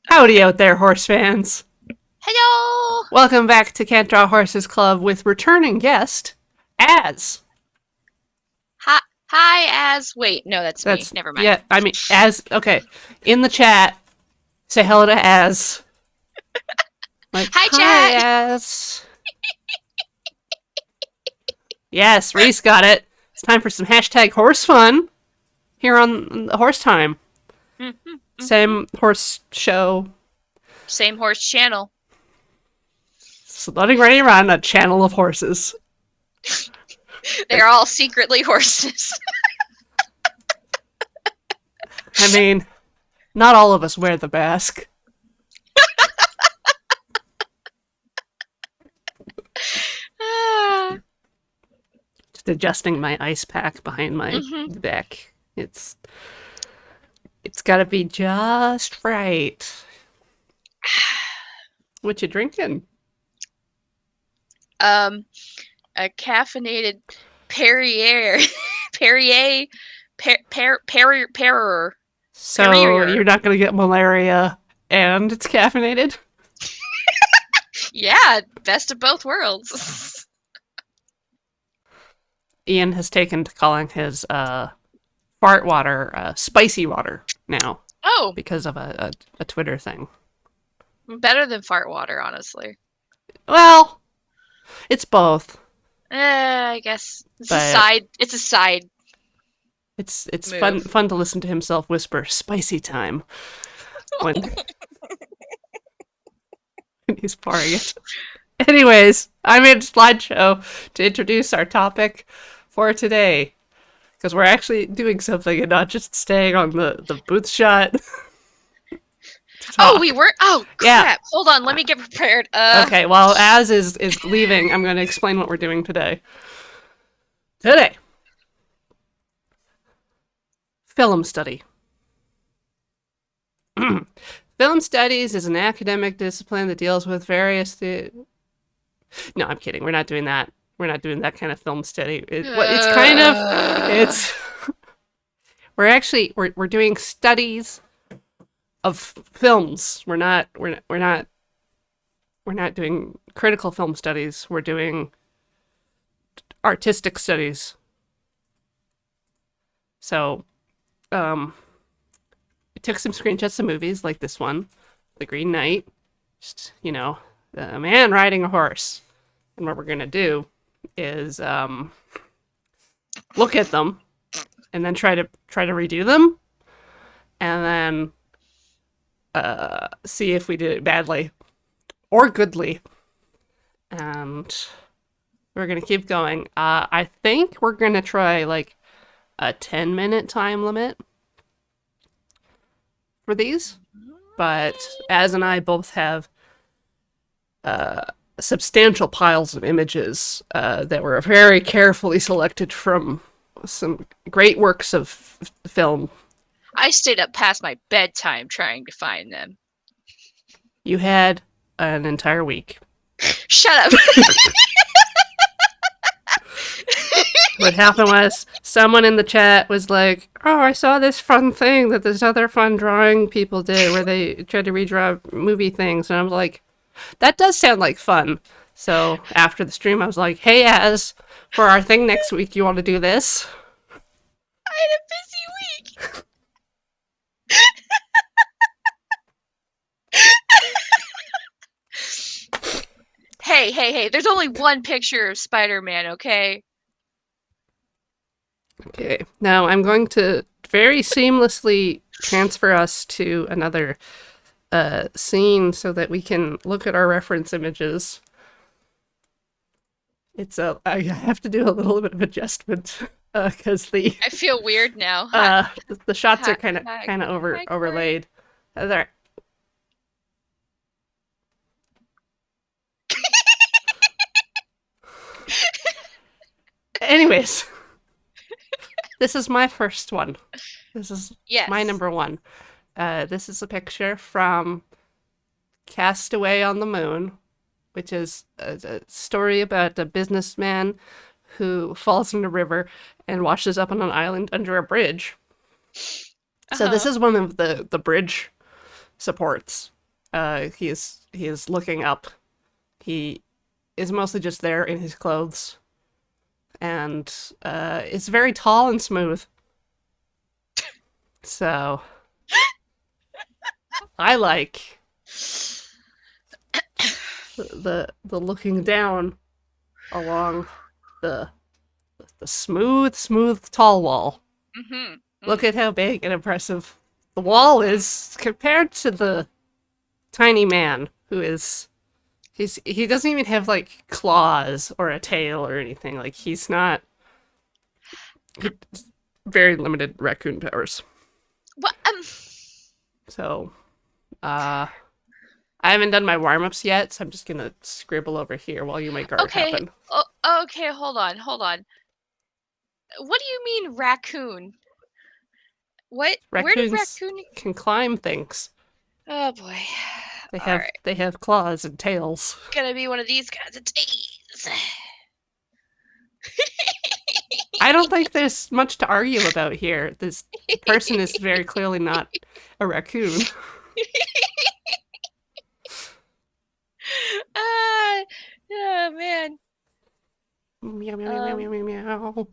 Howdy out there, horse fans. Hello! Welcome back to Can't Draw Horses Club with returning guest, Az. Hi, wait, no, that's me. That's, Never mind. yeah, I mean, Az, okay. In the chat, say hello to Az. Like, Hi, hi, chat! Az. Yes, Reese got it. It's time for some hashtag horse fun here on the Horse Time. Mhm, mhm. Same horse show, Same horse channel. letting ready run a channel of horses. They're all secretly horses. I mean, not all of us wear the mask. Ah, Just adjusting my ice pack behind my mhm. back. It's got to be just right. What you drinking? Um, a caffeinated Perrier, Perrier, So Perrier. you're not gonna get malaria, and it's caffeinated. Yeah, best of both worlds. Ian has taken to calling his fart water spicy water now Oh, because of a Twitter thing. better than fart water, honestly. Well, it's both, I guess it's a but side. It's a side it's fun move. fun to listen to himself whisper "spicy time" when, when he's pouring it. Anyways, I made a slideshow to introduce our topic for today because we're actually doing something and not just staying on the booth shot to Oh, we talk. were. Oh, Yeah. crap. Hold on. Let me get prepared. Okay. Well, as is leaving, I'm going to explain what we're doing today. Today, film study. Film studies is an academic discipline that deals with various. No, I'm kidding. We're not doing that. We're not doing that kind of film study. It's kind of. It's. We're doing studies of films. We're not doing critical film studies. We're doing artistic studies. So, um, we took some screenshots of movies like this one, The Green Knight. Just a man riding a horse. And what we're gonna do is look at them and then try to redo them, and then see if we did it badly or goodly. And we're gonna keep going. I think we're gonna try like a 10-minute time limit for these, but Az and I both have substantial piles of images that were very carefully selected from some great works of film. I stayed up past my bedtime trying to find them. You had an entire week. Shut up. What happened was someone in the chat was like, "Oh, I saw this fun thing that this other fun drawing people did where they tried to redraw movie things," and I was like, "That does sound like fun." So after the stream, I was like, "Hey, Az, for our thing next week, you want to do this?" I had a busy week. Hey. There's only one picture of Spider-Man, okay? Okay, now I'm going to very seamlessly transfer us to another scene so that we can look at our reference images. I have to do a little bit of adjustment because I feel weird now. the shots are Hi, kind of hi, Corey. overlaid. There. Anyways, this is my first one. This is my Yes. number one. This is a picture from Castaway on the Moon, which is a story about a businessman who falls in a river and washes up on an island under a bridge. So this Uh-huh. is one of the bridge supports. He is looking up. He is mostly just there in his clothes, and it's very tall and smooth. So I like the looking down along the smooth tall wall. Mm-hmm. Look at how big and impressive the wall is compared to the tiny man who is. He doesn't even have like claws or a tail or anything. Like he's not. He, very limited raccoon powers. What? So, I haven't done my warm ups yet, so I'm just gonna scribble over here while you make art Okay. happen. Okay. Hold on. What do you mean raccoon? What? Where did Raccoons raccoon? can climb things. Oh boy. They All have right. they have claws and tails. Gonna be one of these kinds of days. I don't think there's much to argue about here. This person is very clearly not a raccoon. Ah, oh man. Meow meow meow meow meow meow.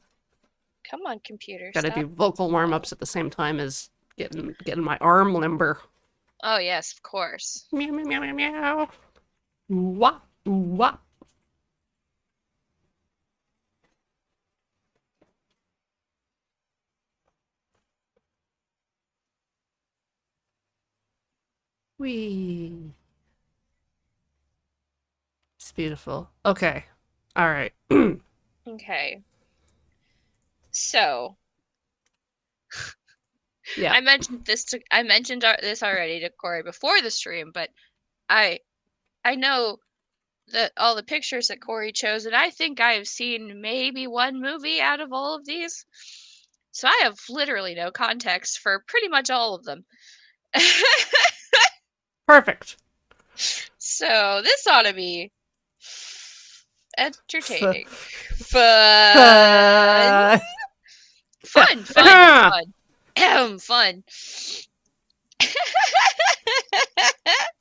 Come on, computer. Gotta do Stop. vocal warm ups at the same time as getting my arm limber. Oh yes, of course. Meow meow meow meow meow. Wop wop. Wee. It's beautiful. Okay. All right. Okay. So Yeah. I mentioned this already to Corey before the stream, but I know that all the pictures that Corey chose, and I think I have seen maybe one movie out of all of these. So I have literally no context for pretty much all of them. Perfect. So this ought to be entertaining. Fun. Uh, Fun. Fun.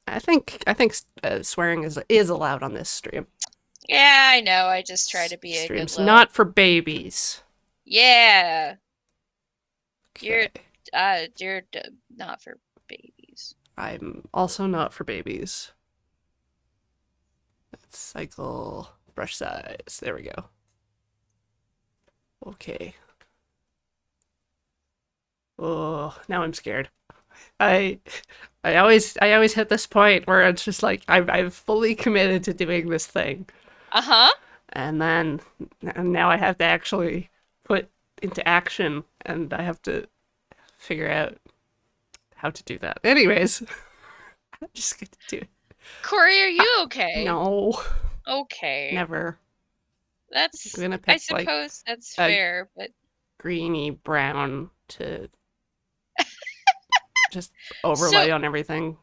I think swearing is allowed on this stream. Yeah, I know. I just try to be a good Stream's little. not for babies. Yeah, Okay. you're not for babies. I'm also not for babies. Let's cycle brush size. There we go. Okay. Oh, now I'm scared. I I always hit this point where it's just like I'm fully committed to doing this thing, Uh-huh. and now I have to actually put into action, and I have to figure out how to do that. Anyways, I'm just gonna do it. Corey, are you okay? No, Okay. never. That's I'm gonna I pick like suppose that's a fair, but greeny brown to just so overlay on everything.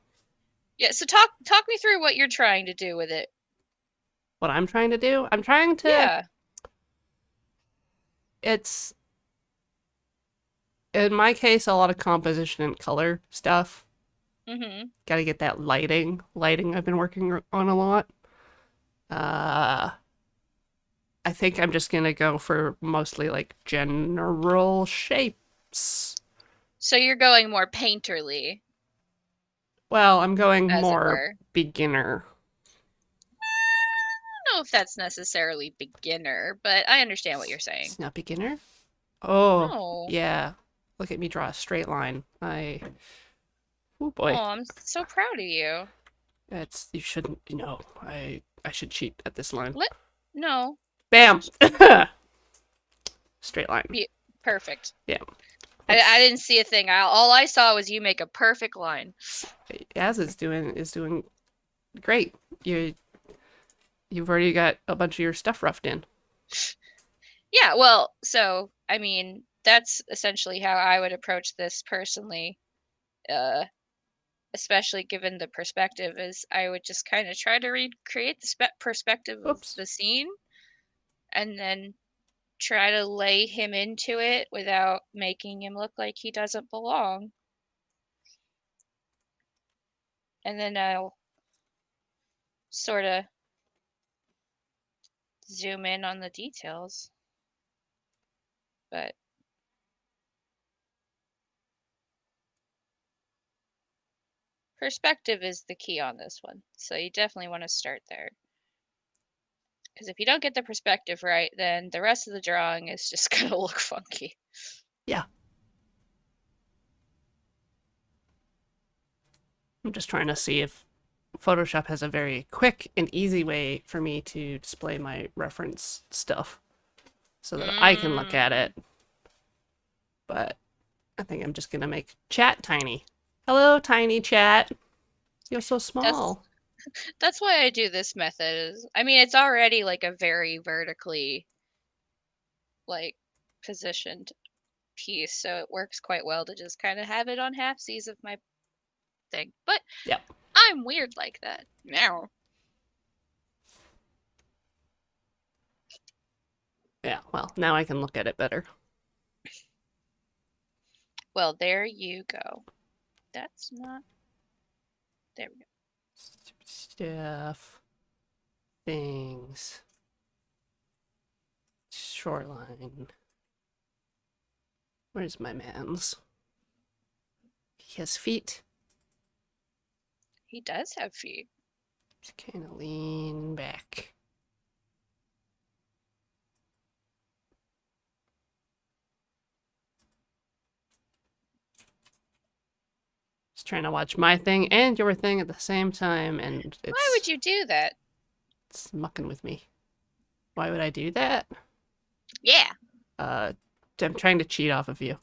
yeah, so talk me through what you're trying to do with it. What I'm trying to do, I'm trying to. Yeah. It's in my case a lot of composition and color stuff. Mm-hmm. Got to get that lighting I've been working on a lot. uh I think I'm just gonna go for mostly like general shapes. So you're going more painterly, Well, I'm going as it more were. beginner. I don't know if that's necessarily beginner, but I understand what you're saying. It's not beginner. Oh No. yeah, look at me draw a straight line. Oh Oh, boy, I'm so proud of you. that's you shouldn't, I should cheat at this line. Let no. Bam. Straight line. Perfect. Yeah. I didn't see a thing. All I saw was you make a perfect line. Az is doing great. You've already got a bunch of your stuff roughed in. Yeah, well, so I mean, that's essentially how I would approach this personally. Especially given the perspective, is I would just kind of try to recreate the perspective of Oops. the scene, and then try to lay him into it without making him look like he doesn't belong. and then I'll sort of zoom in on the details. But perspective is the key on this one, so you definitely want to start there. Because if you don't get the perspective right, then the rest of the drawing is just going to look funky. Yeah. I'm just trying to see if Photoshop has a very quick and easy way for me to display my reference stuff so that I can look at it. But I think I'm just going to make chat tiny. Hello, tiny chat. You're so small. That's why I do this method. I mean, it's already like a very vertically like positioned piece, so it works quite well to just kind of have it on halfsies of my thing. But Yep. I'm weird like that. Meow. Yeah, well, now I can look at it better. Well, there you go. That's not. There we go. Stuff. Things. Shoreline. Where's my man's? He has feet. He does have feet. Just kind of lean back. Just trying to watch my thing and your thing at the same time, and Why would you do that? it's mucking with me. Why would I do that? Yeah. I'm trying to cheat off of you.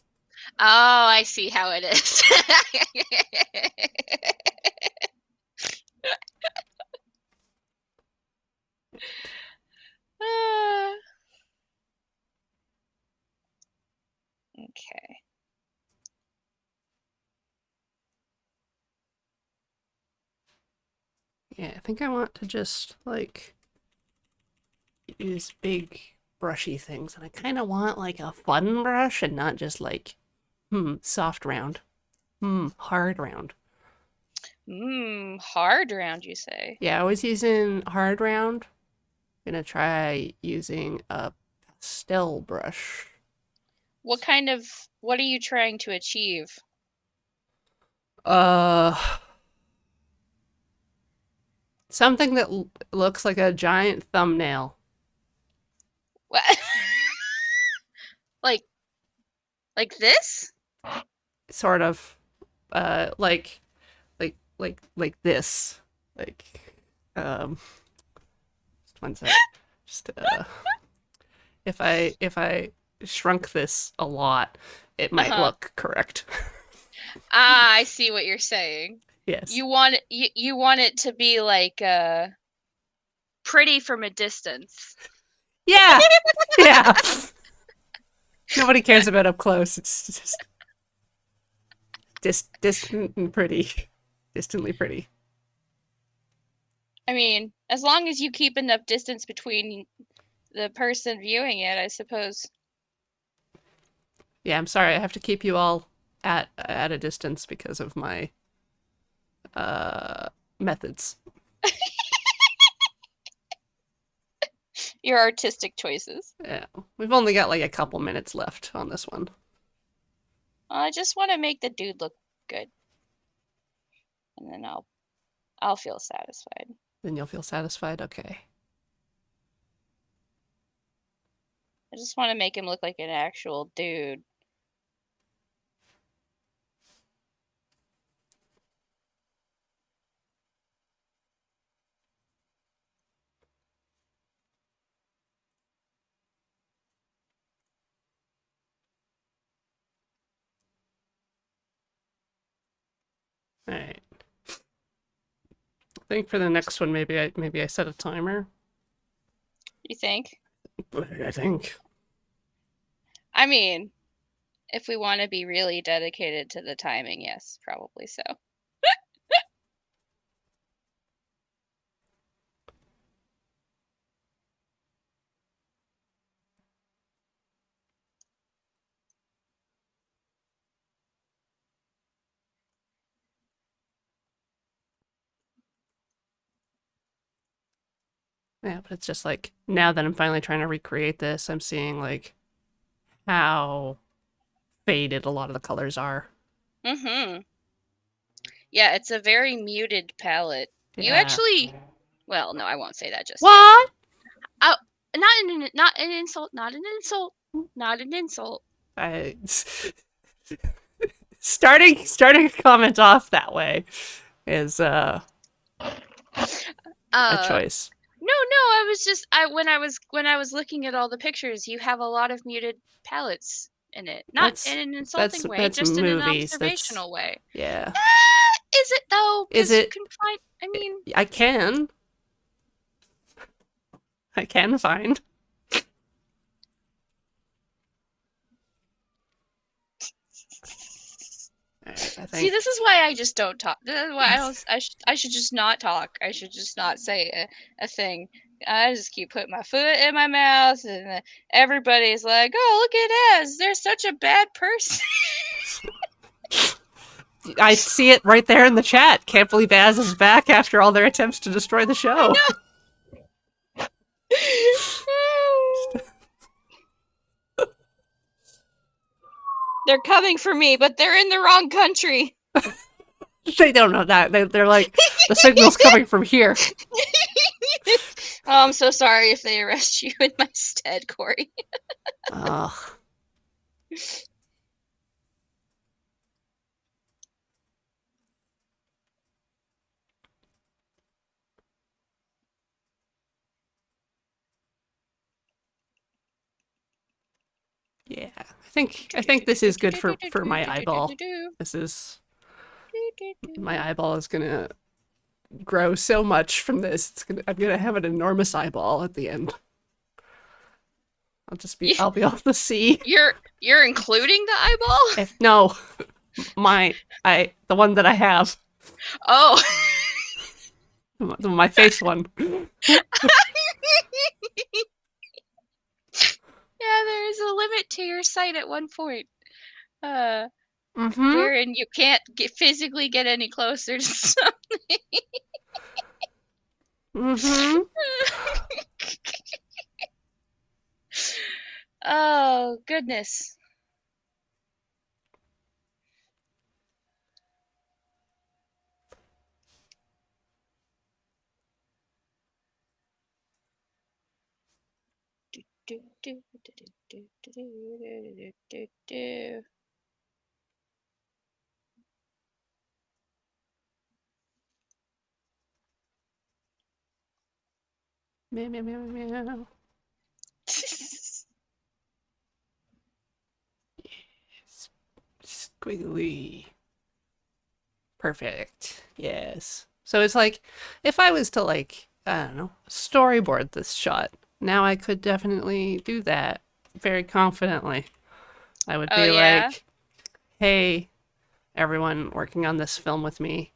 Oh, I see how it is. Okay. Yeah, I think I want to just like use big brushy things, and I kind of want like a fun brush and not just like soft round, hard round. Hard round, you say? Yeah, I was using hard round. Gonna try using a pastel brush. What are you trying to achieve? Uh, something that looks like a giant thumbnail. What? like, like this? Sort of, like this. Like, just one sec. Just if I shrunk this a lot, it might Uh-huh. look correct. Ah, I see what you're saying. Yes. You want it to be like pretty from a distance. Yeah. Yeah. Nobody cares about up close. It's just distant and pretty. Distantly pretty. I mean, as long as you keep enough distance between the person viewing it, I suppose. Yeah, I'm sorry. I have to keep you all at a distance because of my methods. Your artistic choices. Yeah. We've only got like a couple minutes left on this one. I just want to make the dude look good, and then I'll feel satisfied. Then you'll feel satisfied. Okay. I just want to make him look like an actual dude. All right. I think for the next one, maybe I set a timer. You think? I think. I mean, if we want to be really dedicated to the timing, yes, probably so. Yeah, but it's just like now that I'm finally trying to recreate this, I'm seeing like how faded a lot of the colors are. Mm-hmm. Yeah, it's a very muted palette. You Yeah. actually, well, no, I won't say that just yet. What? Oh, not an insult, not an insult, not an insult. I starting a comment off that way is a Uh, choice. no, I was just when I was looking at all the pictures, you have a lot of muted palettes in it. Not in That's an insulting way, that's just in an movies. That's observational way. yeah. Is it though? Is Because you it? can find. I mean, I can. I can find. Alright, I see, think. this is why I just don't talk. This is why I don't. I should just not talk. I should just not say a thing. I just keep putting my foot in my mouth, and everybody's like, "Oh, look at Ez. They're such a bad person." I see it right there in the chat. Can't believe Az is back after all their attempts to destroy the show. They're coming for me, but they're in the wrong country. They don't know that. They're like, the signal's coming from here. Oh, I'm so sorry if they arrest you in my stead, Corey. Ugh. Yeah, I think this is good for my eyeball. This is my eyeball is gonna grow so much from this. I'm gonna have an enormous eyeball at the end. I'll be able to see. You're including the eyeball? If no, the one that I have, Oh. my face one. Yeah, there is a limit to your sight at one point. Mm-hmm. Wherein you can't physically get any closer to something. Mm-hmm. Oh, goodness. Do, do, do, do, do, do, do, do, do. Meow meow meow meow. Squiggly. Perfect. Yes. So it's like, if I was to like, I don't know, storyboard this shot, now I could definitely do that very confidently. I would Oh, be yeah? like, hey, everyone working on this film with me,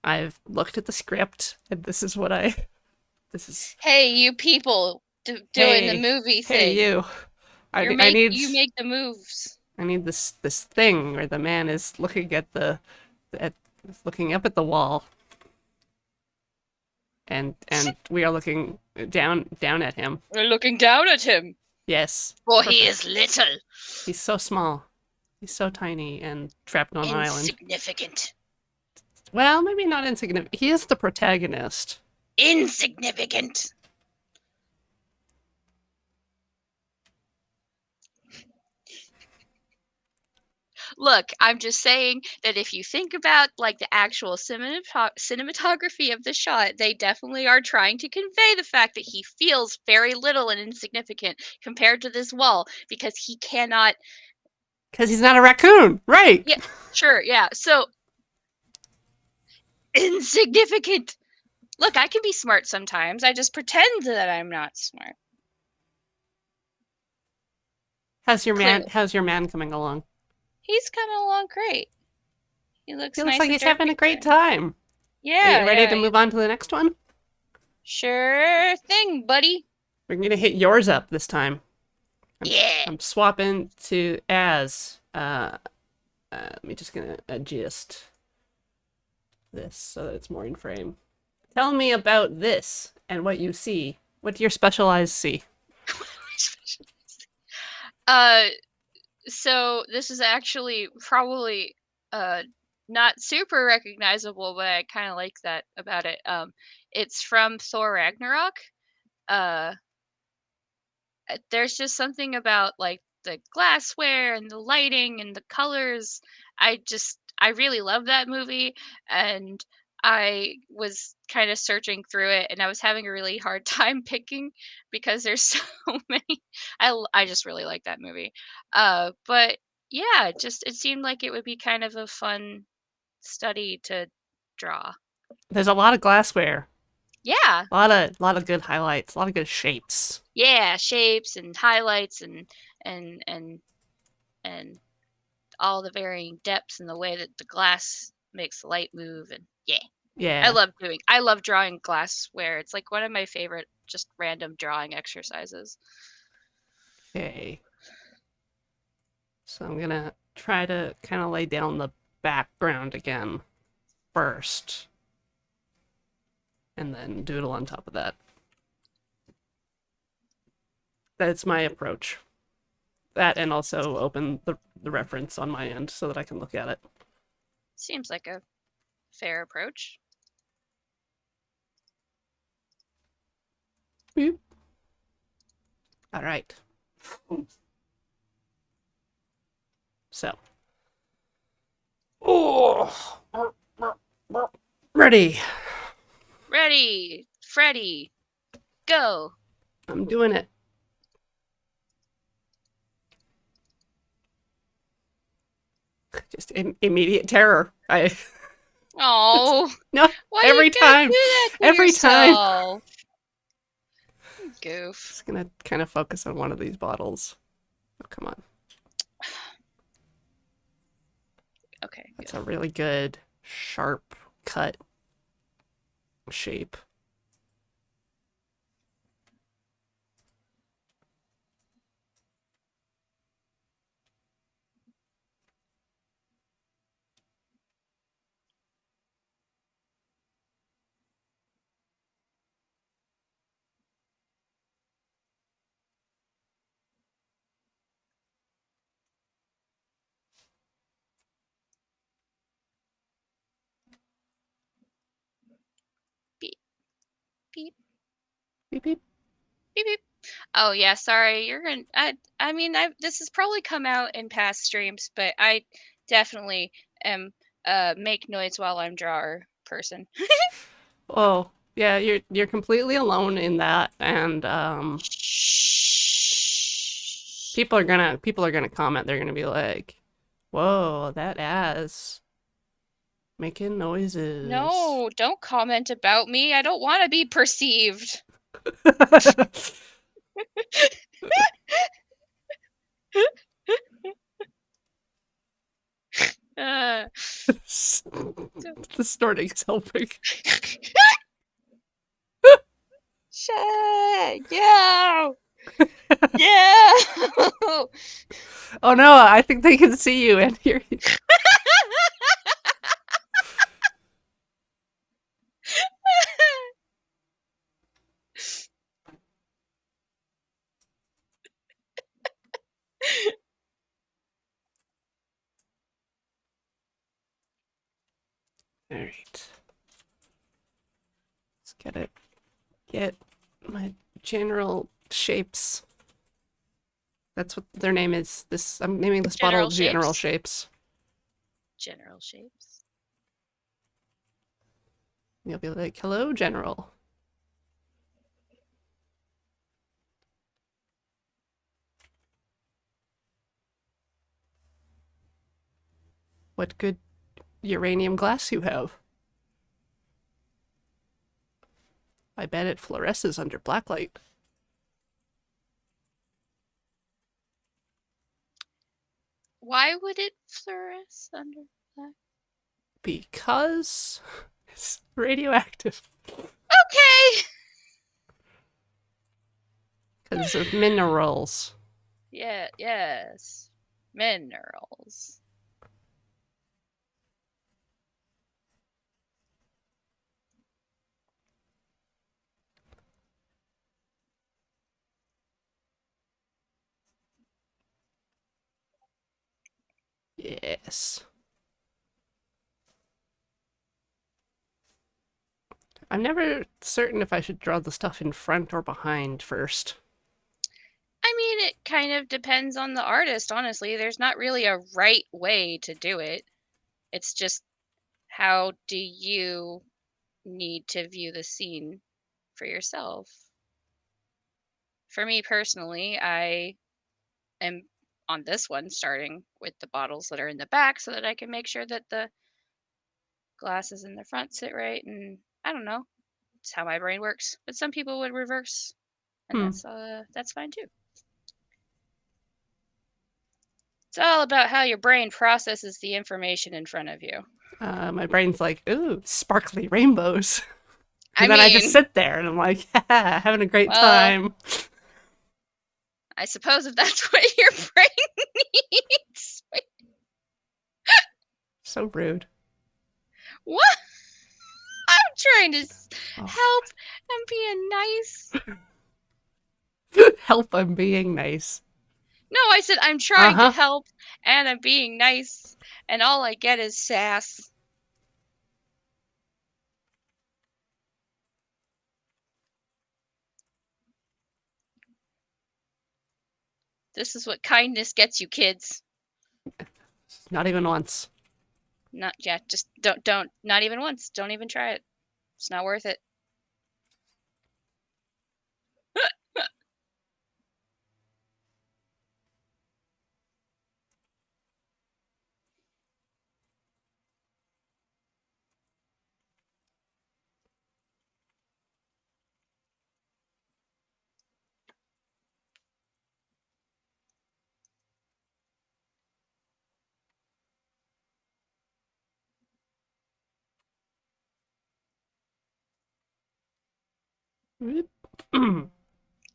I've looked at the script and this is, Hey, you people doing the hey, movie hey thing. you. I need, You make the moves. I need this thing where the man is looking at at looking up at the wall and we are looking down at him. We're looking down at him. Yes. For Perfect. he is little. He's so small. He's so tiny and trapped on an island. Insignificant. Well, maybe not insignificant. He is the protagonist. Insignificant. Look, I'm just saying that if you think about like the actual cinematography of the shot, they definitely are trying to convey the fact that he feels very little and insignificant compared to this wall because he cannot. Because he's not a raccoon, right? Yeah, sure, yeah. So insignificant. Look, I can be smart sometimes. I just pretend that I'm not smart. How's your Clearly, man coming along? he's coming along great. He looks He looks nice like and he's having a derpy great there. time. Are Yeah, you ready yeah. to move on to the next one? Sure thing, buddy. We're gonna hit yours up this time. Yeah. I'm swapping to Az. Let me just gonna adjust this so that it's more in frame. Tell me about this and what you see What do your special eyes see? uh, so this is actually probably uh not super recognizable, but I kind of like that about it. It's from Thor Ragnarok. Uh, there's just something about like the glassware and the lighting and the colors. I really love that movie, and I was kind of searching through it, and I was having a really hard time picking because there's so many. I just really like that movie. But yeah, just it seemed like it would be kind of a fun study to draw. There's a lot of glassware. Yeah, A lot of good highlights. A lot of good shapes. yeah, shapes and highlights and and and all the varying depths and the way that the glass makes the light move, and yeah. Yeah. I love drawing glassware. It's like one of my favorite just random drawing exercises. Okay. So I'm gonna try to kind of lay down the background again first, and then doodle on top of that. That's my approach. That and also open the reference on my end so that I can look at it. Seems like a fair approach. Boop. All right. So. Oh. Ready. Ready, Freddy, go. I'm doing it. Just immediate terror. I Oh, no why every you gotta time, do that to every time. yourself? Goof. Just gonna kind of focus on one of these bottles. Oh, come on. Okay, That's good. a really good sharp cut shape. Beep, beep, Beep beep. beep, beep. Oh yeah, sorry. You're gonna. I mean, this has probably come out in past streams, but I definitely am make noise while I'm drawer person. Oh, yeah, you're completely alone in that, and Shh. people are gonna comment. They're gonna be like, "Whoa, that ass making noises." No, don't comment about me. I don't want to be perceived. Uh, The snorting is helping. shit. Yeah. Yeah. Oh no, I think they can see you and hear you. All right, let's get my general shapes. That's what their name is. This I'm naming this bottle General General shapes. Shapes. General shapes. You'll be like, "Hello, General." What good uranium glass you have. I bet it fluoresces under blacklight. Why would it fluoresce under black? Because it's radioactive. Okay. Because of minerals. Yeah, yes. Minerals. Yes. I'm never certain if I should draw the stuff in front or behind first. I mean, it kind of depends on the artist, honestly. There's not really a right way to do it. It's just how do you need to view the scene for yourself? For me personally, I am on this one starting with the bottles that are in the back so that I can make sure that the glasses in the front sit right, and I don't know. It's how my brain works. But some people would reverse, and Hmm. that's fine too. It's all about how your brain processes the information in front of you. My brain's like, ooh, sparkly rainbows. I And then I just mean, sit there and I'm like, haha, having a great well, time. I suppose if that's what your brain needs. Wait, So rude. what? I'm trying to Oh, help and being nice. help, I'm being nice. No, I said I'm Uh trying to huh. help and I'm being nice, and all I get is sass. This is what kindness gets you, kids. Not even once. Not yeah, just don't not even once. Don't even try it. It's not worth it.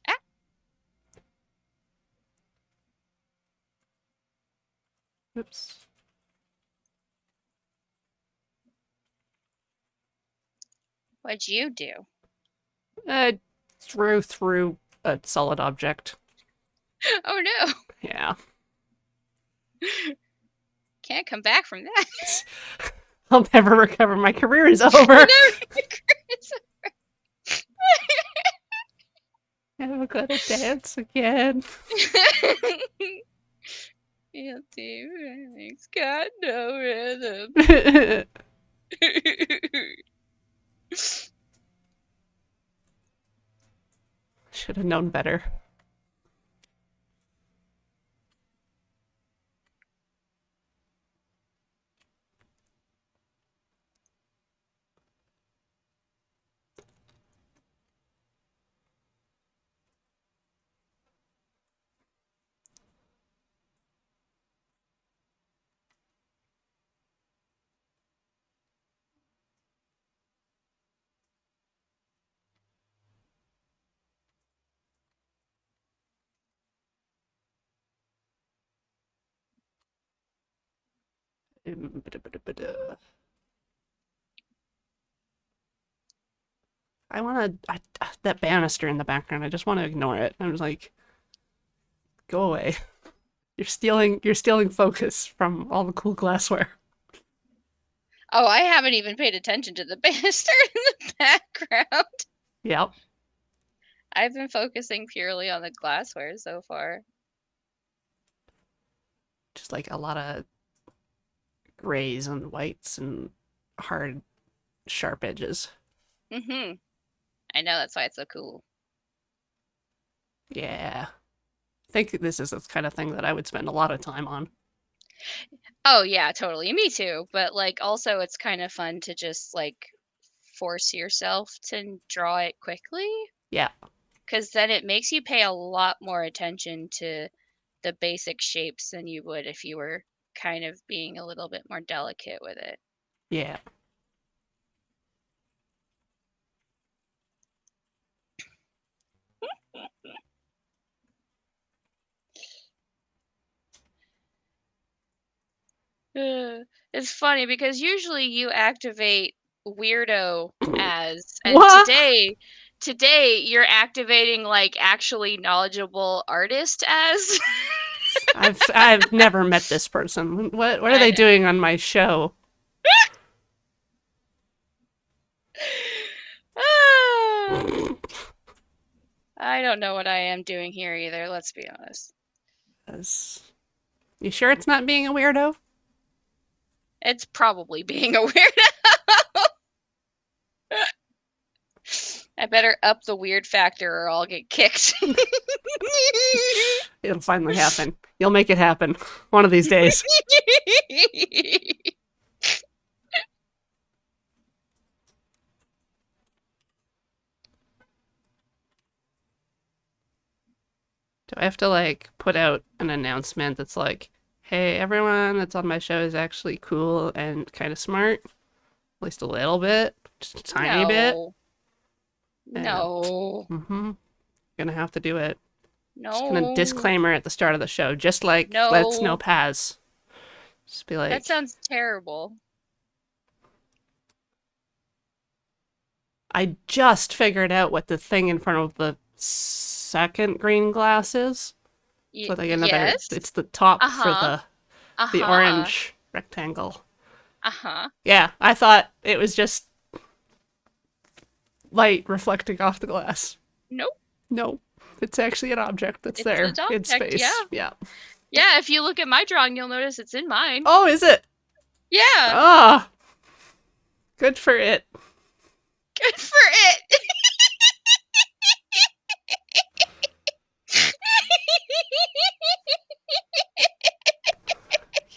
Ah, Oops. what'd you do? Threw through a solid object. Oh no. Yeah. Can't come back from that. I'll never recover. My career is You over. never I'm gonna dance again. Guilty feelings got no rhythm. Should have known better. I want to that banister in the background. I just want to ignore it. I'm just like, go away. You're stealing focus from all the cool glassware. Oh, I haven't even paid attention to the banister in the background. Yep. I've been focusing purely on the glassware so far. Just like a lot of grays and whites and hard, sharp edges. Mm-hmm. I know, that's why it's so cool. Yeah. I think this is the kind of thing that I would spend a lot of time on. Oh yeah, totally. Me too. But like also it's kind of fun to just like force yourself to draw it quickly, Yeah. because then it makes you pay a lot more attention to the basic shapes than you would if you were kind of being a little bit more delicate with it. Yeah. It's funny because usually you activate weirdo as, and What? today you're activating like actually knowledgeable artist as. I've never met this person. What are I they know. doing on my show? Ah, I don't know what I am doing here either, let's be honest. You sure it's not being a weirdo? It's probably being a weirdo. I better up the weird factor or I'll get kicked. It'll finally happen. You'll make it happen one of these days. Do I have to like put out an announcement that's like, hey, everyone that's on my show is actually cool and kind of smart? At least a little bit, just a tiny bit. No. And No. gonna have to do it. Just gonna No. disclaimer at the start of the show, just like Let's Know No. Paz. Just be That like, sounds terrible. I just figured out what the thing in front of the second green glass is. So like another, Yes. it's the top for Uh-huh. the Uh-huh. orange rectangle. Uh-huh. Yeah, I thought it was just light reflecting off the glass. Nope. No, it's actually an object that's It's there an in object, space. yeah. Yeah. Yeah, if you look at my drawing, you'll notice it's in mine. Oh, is it? Yeah. Ah, good for it. Good for it.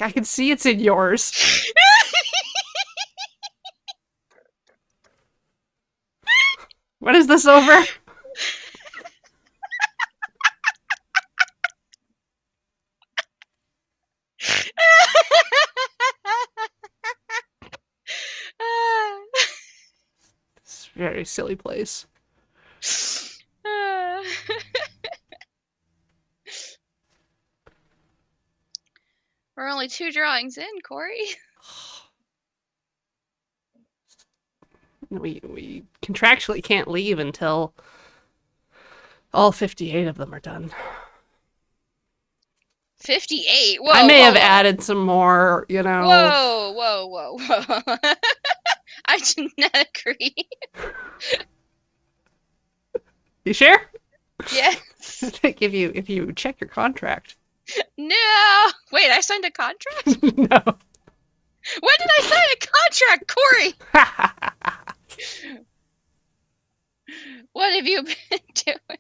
I can see it's in yours. When is this over? It's a very silly place. We're only 2 drawings in, Corey. We contractually can't leave until all 58 of them are done. 58. Whoa. I may whoa, have whoa. added some more, you know. Whoa, whoa, whoa, whoa. I do not agree. You sure? Yes. I think if you check your contract. No. Wait, I signed a contract? No. When did I sign a contract, Corey? What have you been doing?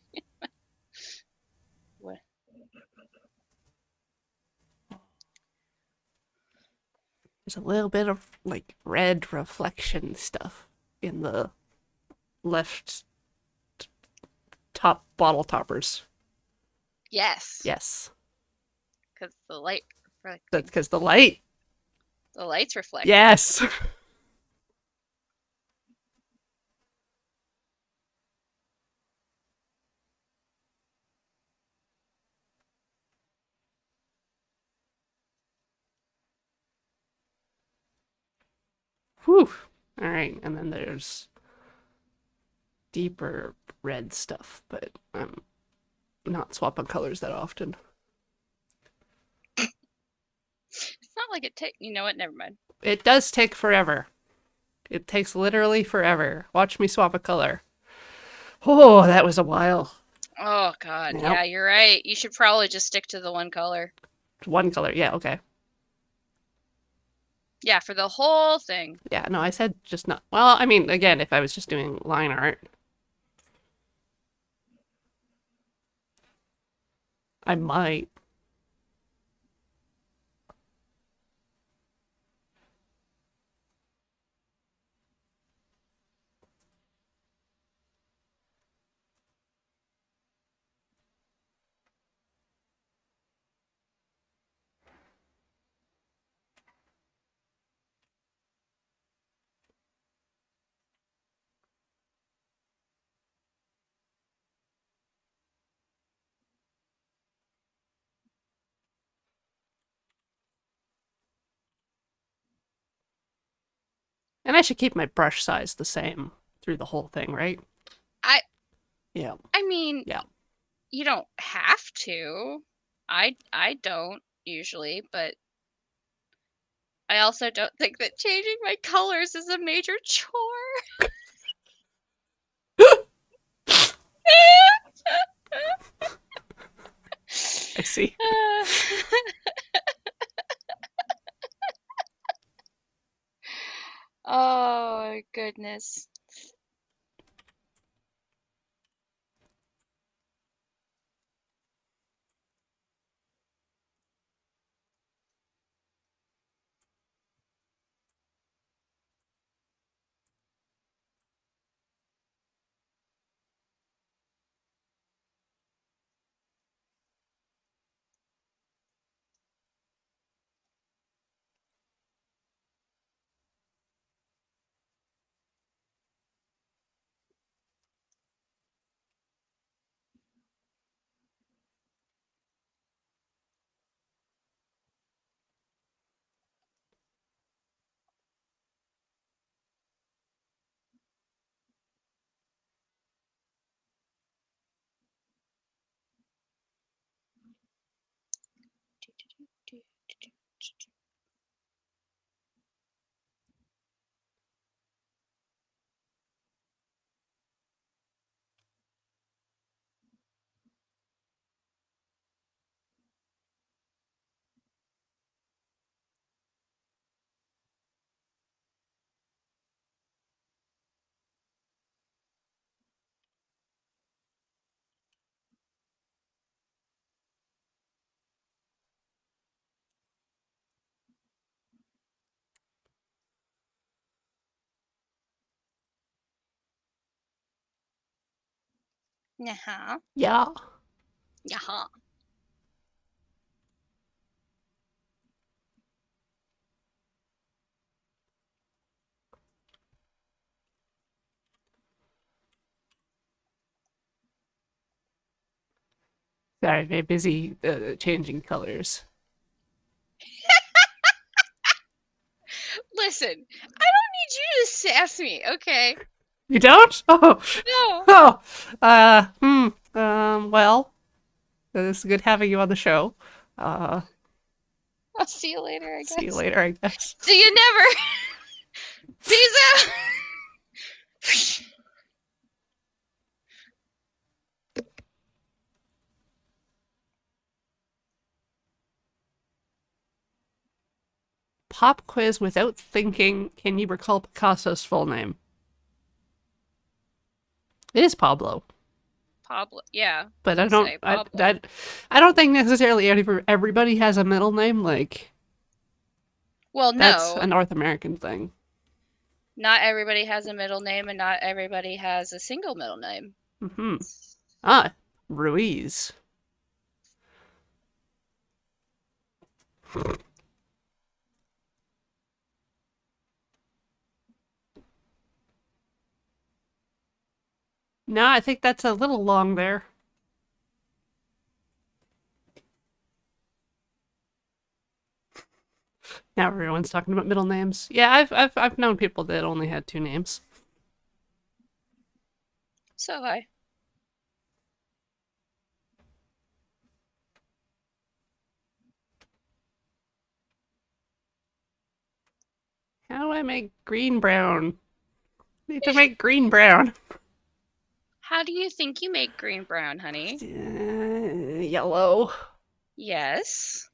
What? There's a little bit of like red reflection stuff in the left top bottle toppers. Yes. Yes. Because the light, That's because the light. the lights reflect. Yes. Whew. All right, and then there's deeper red stuff, but I'm not swapping colors that often. It's not like it takes. You know what? Never mind. It does take forever. It takes literally forever. Watch me swap a color. Oh, that was a while. Oh God. Yep. Yeah, you're right. You should probably just stick to the one color. One color. Yeah, okay. Yeah, for the whole thing. Yeah, no, I said just not. Well, I mean, again, if I was just doing line art, I might. And I should keep my brush size the same through the whole thing, right? I Yeah. I mean, Yeah. you don't have to. I don't usually, but I also don't think that changing my colors is a major chore. I see. Oh goodness. Yeah. Yeah. Yeah. Sorry, very busy changing colors. Listen, I don't need you to sass me, okay? You don't? Oh, No. oh. Well, it's good having you on the show. Uh, I'll see you later, I see you guess. later, I guess. See you never. Peace out. Pop quiz without thinking. Can you recall Picasso's full name? It is Pablo, Pablo. Yeah, but I'd say Pablo. I don't think necessarily everybody has a middle name. Like Well, that's no, a North American thing. not everybody has a middle name, and not everybody has a single middle name. Hmm. Ah, Ruiz. No, I think that's a little long there. Now everyone's talking about middle names. Yeah, I've known people that only had two names. So have I. How do I make green brown? Need to make green brown. How do you think you make green brown, honey? Yellow. Yes.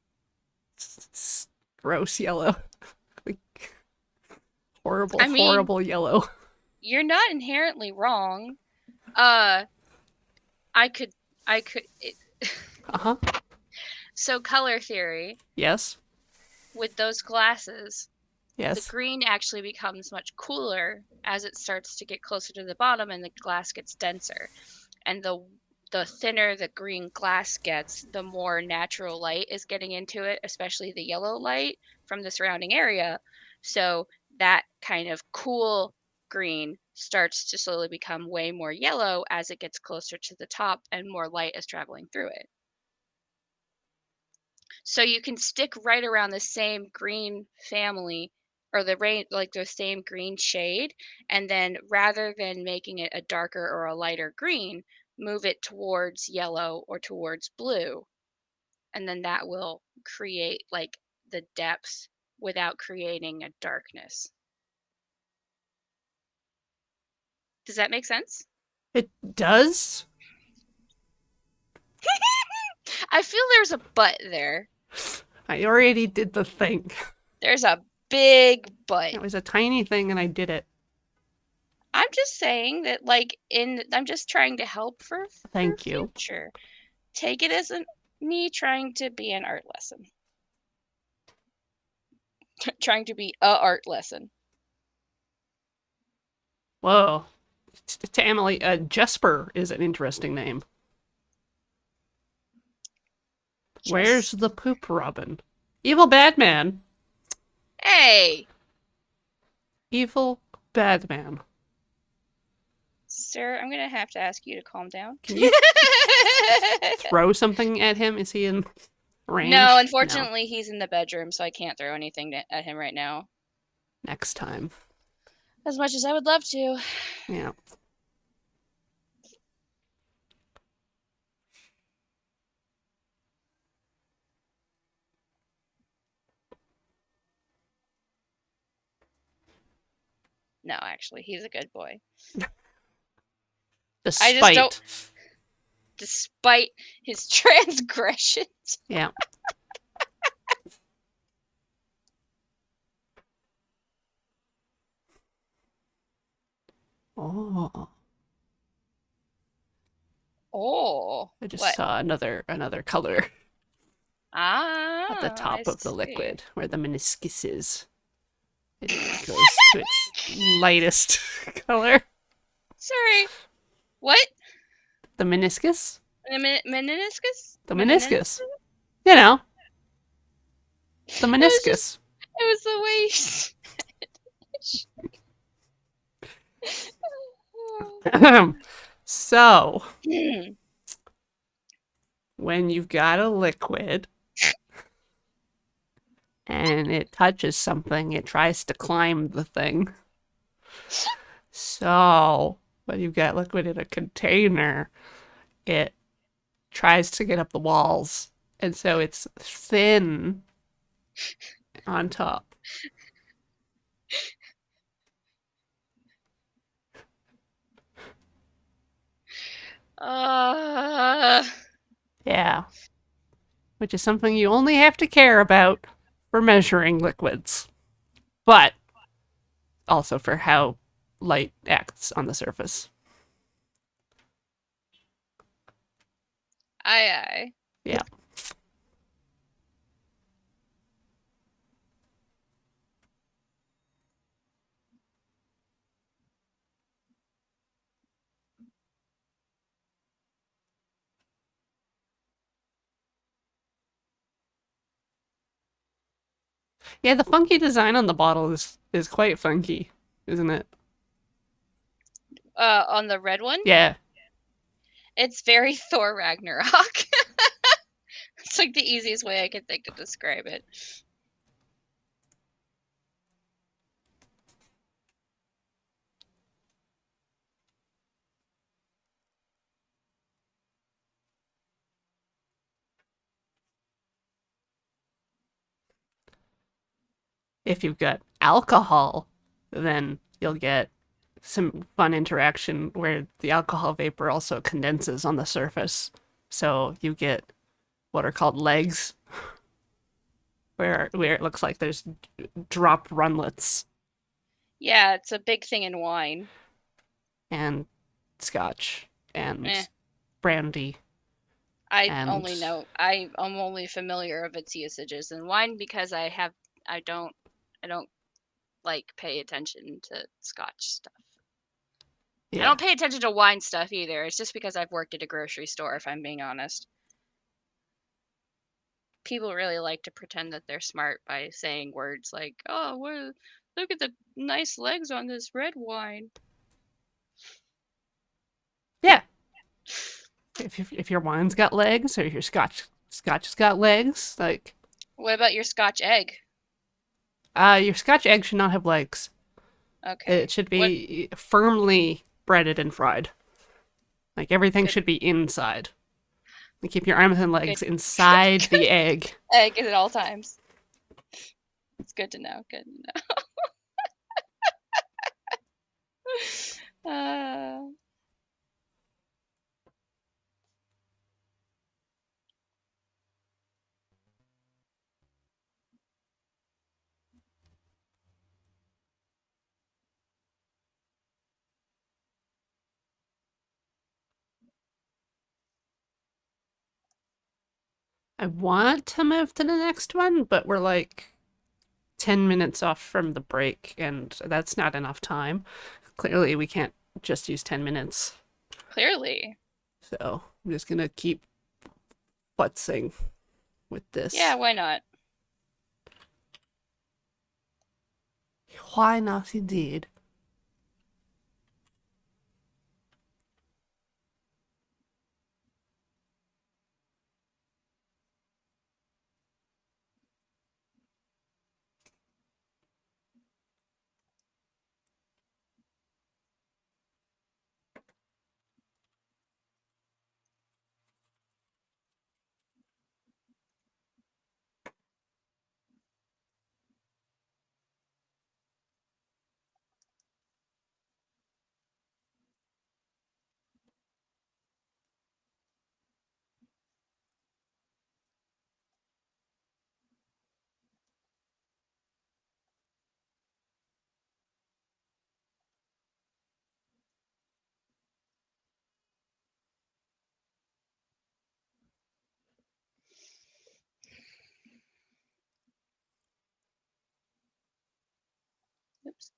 It's gross yellow. Like, horrible, I mean, horrible yellow. you're not inherently wrong. Uh, I could, I could. Uh huh. So color theory Yes. with those glasses, the Yes. green actually becomes much cooler as it starts to get closer to the bottom and the glass gets denser. And the thinner the green glass gets, the more natural light is getting into it, especially the yellow light from the surrounding area. So that kind of cool green starts to slowly become way more yellow as it gets closer to the top and more light is traveling through it. So you can stick right around the same green family or the rain like the same green shade, and then rather than making it a darker or a lighter green, move it towards yellow or towards blue. and then that will create like the depth without creating a darkness. Does that make sense? It does? I feel there's a but there. I already did the thing. There's a big but. It was a tiny thing and I did it. I'm just saying that, like, I'm just trying to help for Thank you. future. Take it as me trying to be an art lesson. Trying to be a art lesson. Whoa. To Emily, Jesper is an interesting name. Where's the poop robin? Evil bad man. Hey! Evil bad man. Sir, I'm gonna have to ask you to calm down. Can you throw something at him? Is he in range? No, unfortunately, he's in the bedroom, so I can't throw anything at him right now. Next time. As much as I would love to. Yeah. No, actually, he's a good boy. Despite. I just don't. Despite his transgressions. Yeah. Oh. Oh. I just what? saw another color Ah. at the top I of the see. liquid where the meniscus is. It goes to its lightest color. Sorry. What? The meniscus? Meniscus? The meniscus. You know. The meniscus. It was the way you said it. So, when you've got a liquid and it touches something, it tries to climb the thing. So, when you've got liquid in a container, it tries to get up the walls. And so it's thin on top. Yeah. Which is something you only have to care about for measuring liquids. But also for how light acts on the surface. Aye. Yeah. Yeah, the funky design on the bottle is quite funky, isn't it? On the red one? Yeah. It's very Thor Ragnarok. It's like the easiest way I could think to describe it. If you've got alcohol, then you'll get some fun interaction where the alcohol vapor also condenses on the surface. So you get what are called legs, where it looks like there's drop runlets. Yeah, it's a big thing in wine. And scotch and Eh. brandy. I'm only familiar of its usages in wine because I don't like pay attention to scotch stuff. Yeah. I don't pay attention to wine stuff either. It's just because I've worked at a grocery store, if I'm being honest. People really like to pretend that they're smart by saying words like, "Oh, well, look at the nice legs on this red wine." Yeah. If your wine's got legs or your scotch has got legs, like What about your scotch egg? your scotch egg should not have legs. Okay. It should be firmly breaded and fried. Like everything should be inside. You keep your arms and legs Good. inside the egg. Egg at all times. It's good to know. Good to know. I want to move to the next one, but we're like 10 minutes off from the break, and that's not enough time. Clearly, we can't just use 10 minutes. Clearly. So I'm just gonna keep futzing with Yeah, this. why not? Why not, indeed? Oops.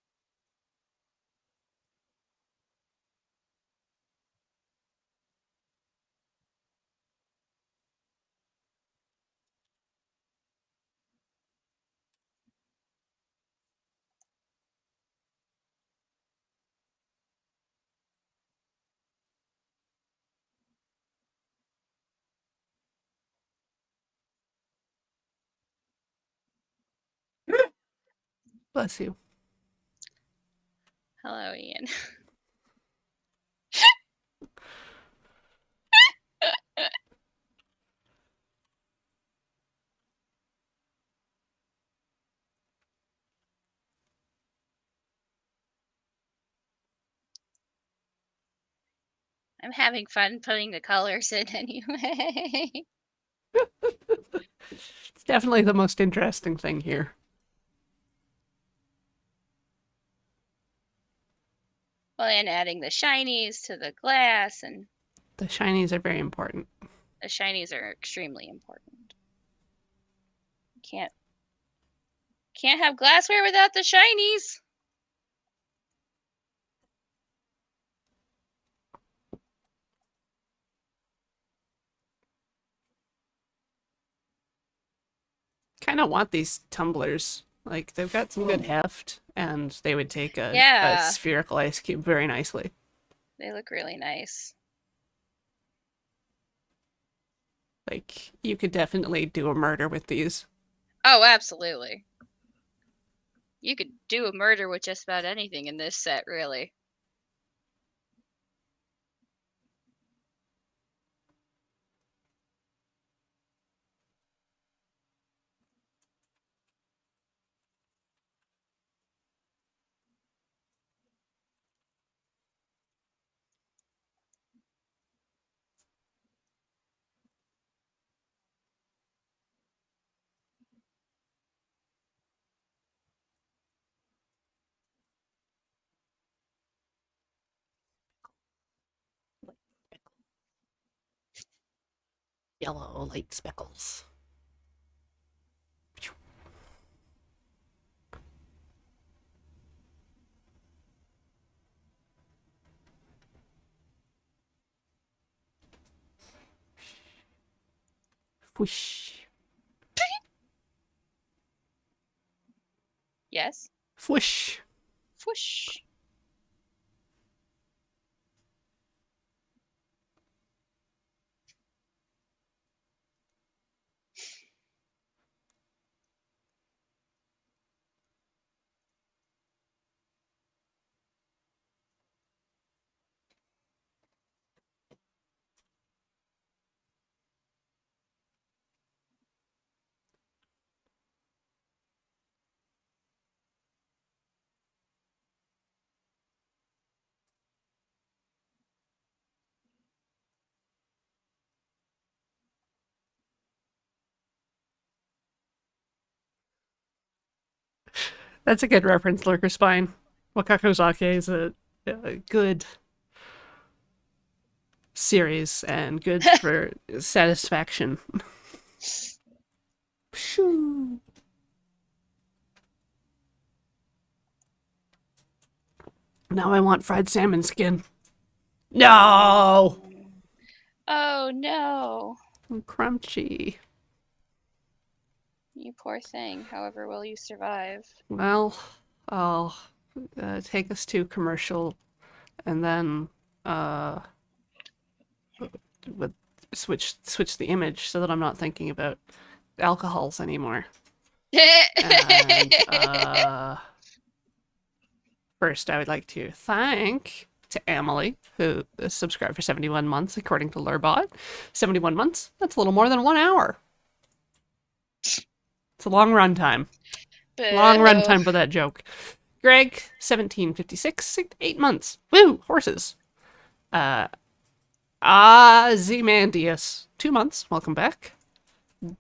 Bless you. Hello, Ian. I'm having fun putting the colors in anyway. It's definitely the most interesting thing here. Well, and adding the shinies to the glass, and The shinies are very important. the shinies are extremely important. Can't have glassware without the shinies. Kind of want these tumblers. Like, they've got some good heft, and they would take a Yeah, spherical ice cube very nicely. they look really nice. Like, you could definitely do a murder with these. Oh, absolutely. You could do a murder with just about anything in this set, really. Yellow light speckles. Whoosh. Yes? Whoosh. Whoosh. That's a good reference, Lurker Spine. Wakakozake is a good series and good for satisfaction. Shoo. Now I want fried salmon skin. No! Oh no, Crunchy. you poor thing. However, will you survive? Well, I'll take us to commercial and then uh, with switch the image so that I'm not thinking about alcohols anymore. And first, I would like to thank to Emily, who subscribed for 71 months, according to Lurbot. 71 months? That's a little more than 1 hour. It's a long run time. Long run Boo. time for that joke. Greg, 1756, 8 months. Woo! Horses. Ozymandias, 2 months. Welcome back.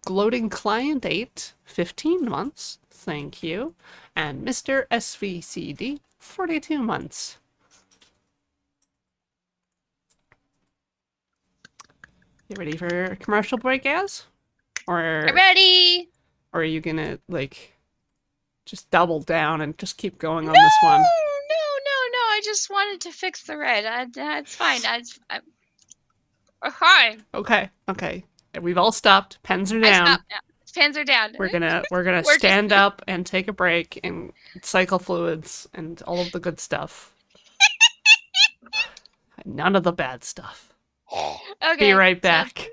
Gloating Client 8, 15 months. Thank you. And Mr. SVCD, 42 months. You ready for a commercial break, Az? Or I'm ready. or are you gonna like just double down and just keep going on No, this one? no. I just wanted to fix the red. It's fine. Hi. Okay, okay. We've all stopped. Pens are I down. stopped now. Pens are down. We're gonna We're stand up and take a break and cycle fluids and all of the good stuff. None of the bad stuff. Okay. Be right back.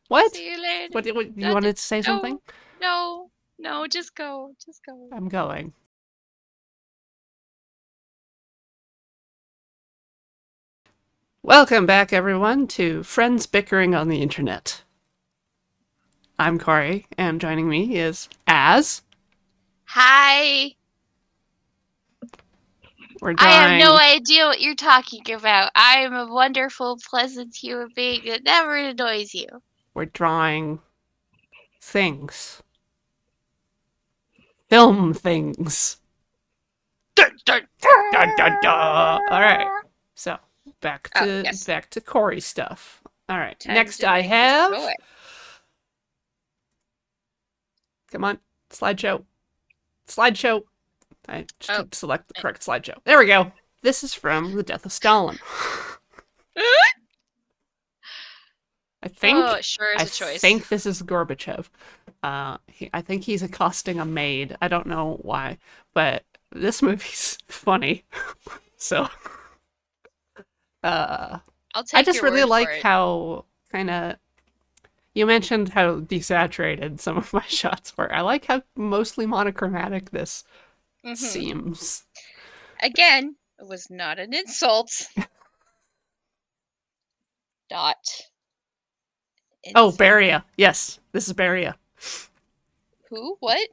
What? See you later. What you wanted to say something? No, just go. Just go. I'm going. Welcome back, everyone, to Friends Bickering on the Internet. I'm Corey, and joining me is Az. Hi. We're I have drawing. no idea what you're talking about. I am a wonderful, pleasant human being that never annoys you. We're drawing things. Film things. Dun, dun, Dun, dun, dun. All right. So back to yes. back to Corey stuff. All right. Time Next, to I make this have. go away. Come on, slideshow. Slideshow. I just Oh. didn't select the correct slideshow. There we go. This is from The Death of Stalin. I think. Oh, it sure is I a choice. think this is Gorbachev. I think he's accosting a maid. I don't know why, but this movie's funny. So, I'll take I just your really word like for it. how kind of you mentioned how desaturated some of my shots were. I like how mostly monochromatic this Mhm. seems. Again, it was not an insult. Dot. Oh, Beria. Yes, this is Beria. Who? What?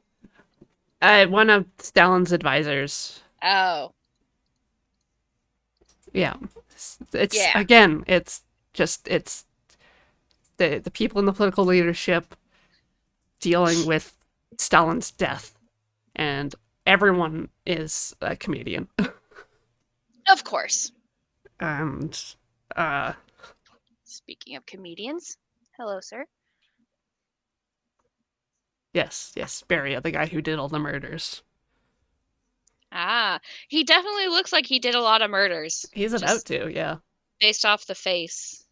One of Stalin's advisors. Oh. Yeah. It's Yeah. again, it's the people in the political leadership dealing with Stalin's death, and everyone is a comedian. Of course. And Speaking of comedians, hello, sir. yes, Beria, the guy who did all the murders. Ah, he definitely looks like he did a lot of murders. He's about just to, yeah. based off the face.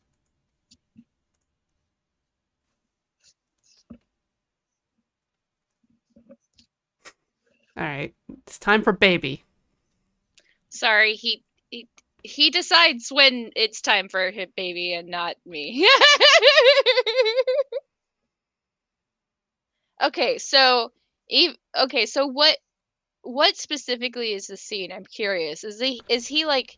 All right, it's time for baby. Sorry, he decides when it's time for his baby and not me. Okay, so what specifically is the scene? I'm curious. Is he like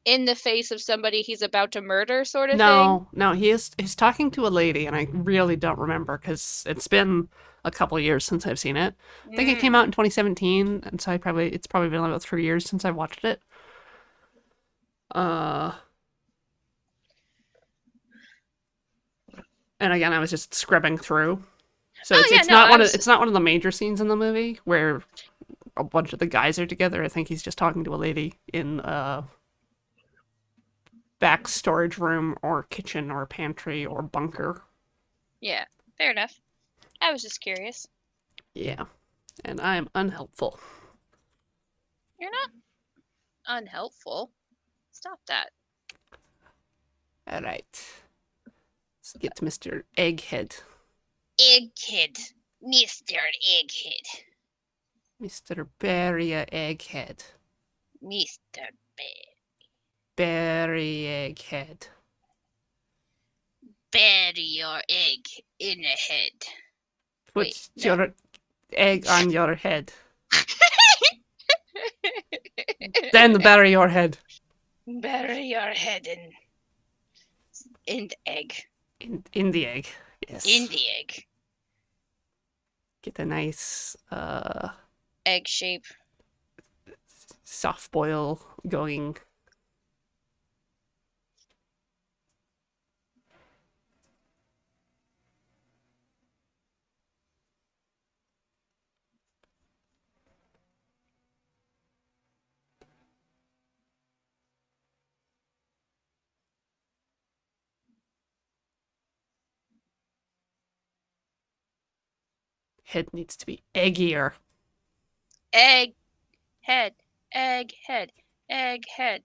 in the face of somebody he's about to murder sort of thing? No, he's talking to a lady, and I really don't remember because it's been a couple years since I've seen it. I think it came out in 2017, and so it's probably been about 3 years since I watched it. And again, I was just scrubbing through, so it's not one of the major scenes in the movie where a bunch of the guys are together. I think he's just talking to a lady in back storage room or kitchen or pantry or bunker. Yeah, fair enough. I was just curious. Yeah. And I am unhelpful. You're not unhelpful. Stop that. All right. Let's get to Mr. Egghead. Egghead. Mr. Egghead. Mr. Barry Egghead. Mr. Bear. Barry Egghead. Bury your egg in the head. Put Wait, no. your egg on your head. Then bury your head. Bury your head in the egg. In the egg. Yes. In the egg. Get a nice Egg shape. soft boil going. Head needs to be eggier. Egg head. Egg head. Egg head.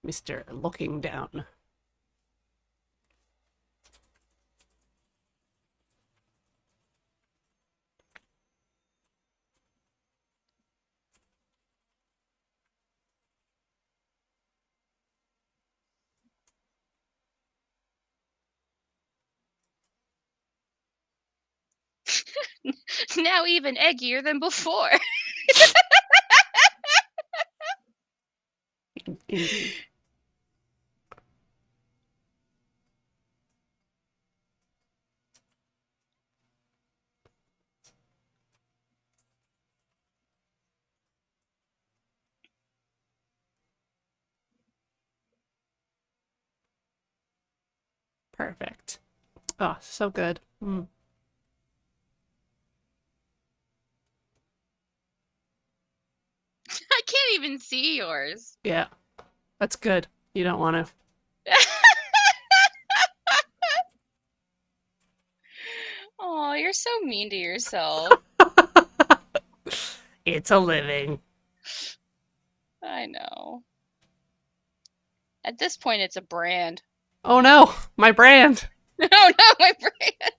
Mr. Looking Down. Now even eggier than before. Indeed. Perfect. Oh, so good. Mm. I can't even see yours. Yeah, that's good. You don't want Oh, you're so mean to yourself. to. It's a living. I know. At this point, it's a brand. Oh no, my brand. Oh no, my brand.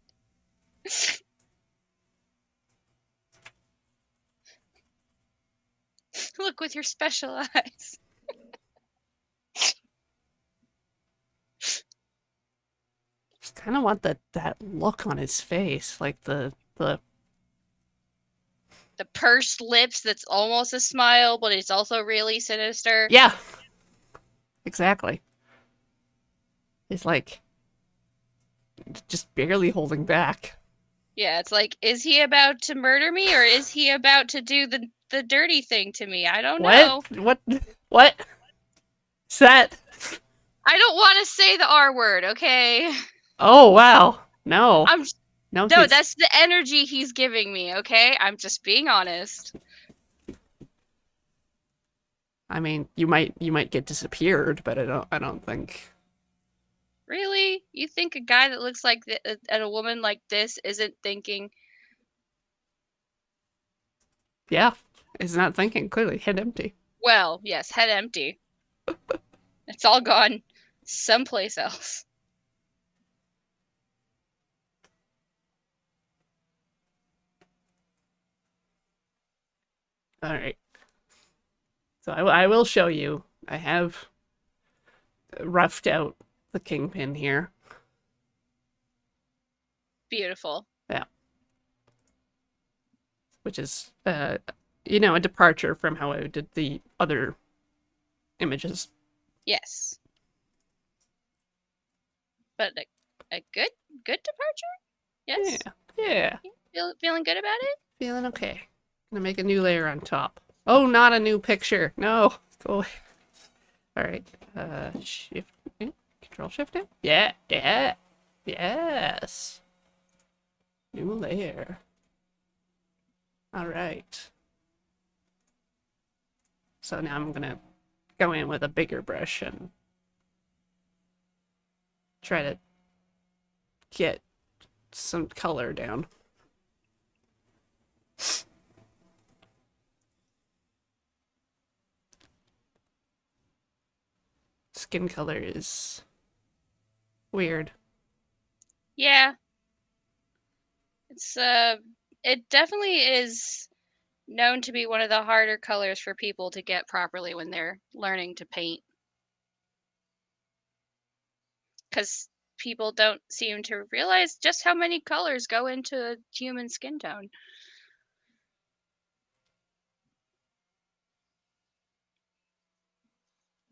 Look with your special eyes. Just kind of want that look on his face, like the The pursed lips that's almost a smile, but it's also really sinister. yeah, exactly. It's like just barely holding back. Yeah, it's like, is he about to murder me or is he about to do the dirty thing to me? I don't know. What? Is that? I don't want to say the R word, okay? Oh wow, no, I'm no, no, that's the energy he's giving me, okay? I'm just being honest. I mean, you might get disappeared, but I don't think. Really? You think a guy that looks like and a woman like this isn't thinking, Yeah, is not thinking clearly. Head empty. well, yes, head empty. It's all gone someplace else. All right. So I will show you. I have roughed out the kingpin here. Beautiful. Yeah. Which is, a departure from how I did the other images. Yes. But a good departure? Yes. Yeah. Feeling good about it? Feeling okay. Gonna make a new layer on top. Oh, not a new picture. No. Go away. All right. Shift, Control Control Shift down? Yeah, yeah. Yes. New layer. Alright. So now I'm gonna go in with a bigger brush and try to get some color down. Skin color is weird. Yeah. It's it definitely is known to be one of the harder colors for people to get properly when they're learning to paint. Because people don't seem to realize just how many colors go into human skin tone.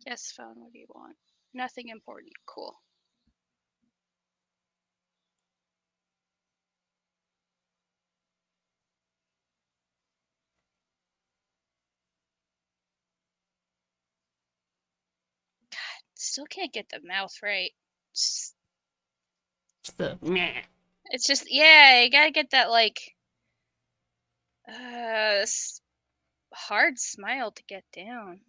Yes, phone, what do you want? Nothing important. Cool. Still can't get the mouth right. It's the meh. It's just, yeah, you gotta get that, like, hard smile to get down.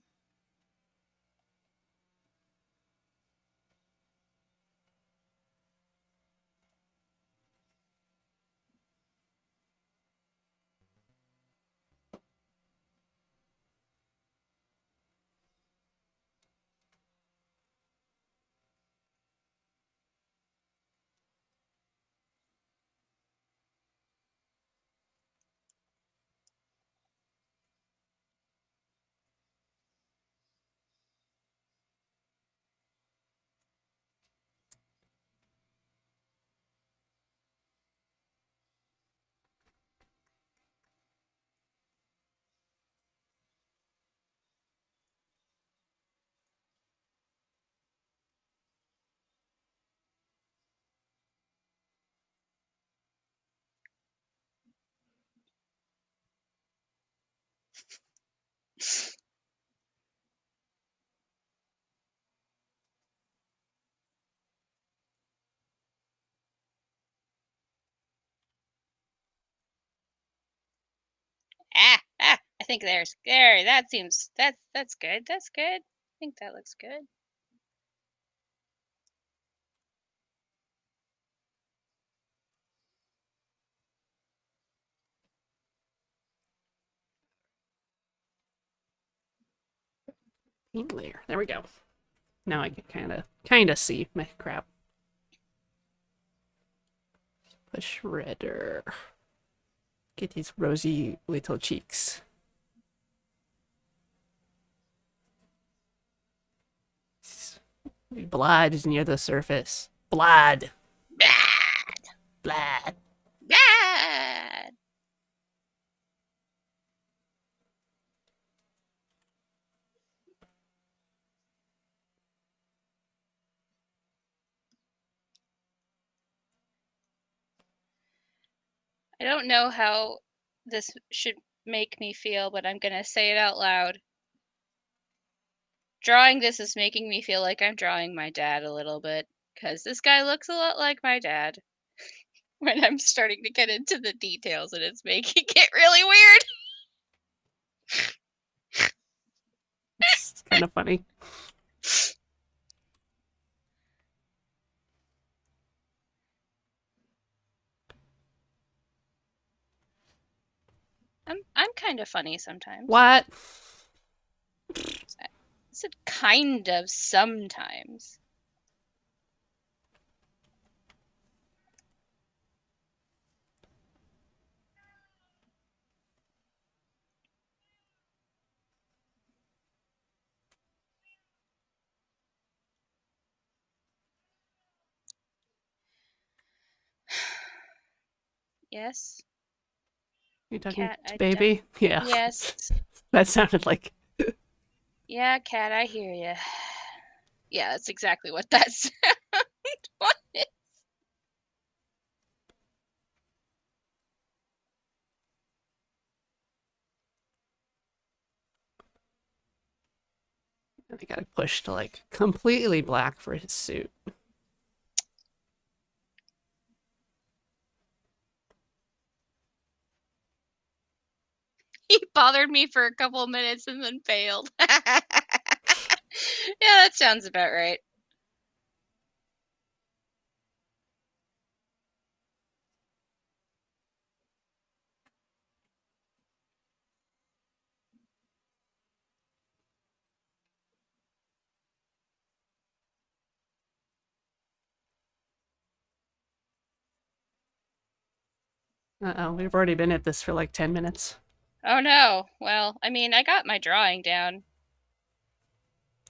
I think there, that seems, that's good, that's good. I think that looks good. Paint layer. There we go. Now I can kinda see my crap. A shredder. Get these rosy little cheeks. Blood is near the surface. Blood. Bad. Blood. Bad. I don't know how this should make me feel, but I'm gonna say it out loud. Drawing this is making me feel like I'm drawing my dad a little bit, because this guy looks a lot like my dad. When I'm starting to get into the details, and it's making it really weird. It's kind of funny. I'm kind of funny sometimes. What? I said kind of sometimes. Yes. You talking Cat, to baby? Yeah. Yes. That sounded like. Yeah, cat, I hear you. Yeah, that's exactly what that sound was. I got it pushed to like completely black for his suit. He bothered me for a couple of minutes and then failed. Yeah, that sounds about right. Uh-oh, we've already been at this for like 10 minutes. Oh no. Well, I mean, I got my drawing down.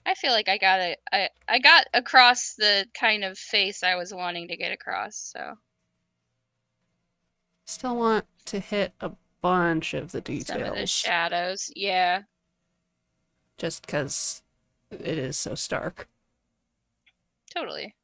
I feel like I got across the kind of face I was wanting to get across, so Still want to hit a bunch of the some of the details. shadows. Yeah. Just because it is so stark. Totally.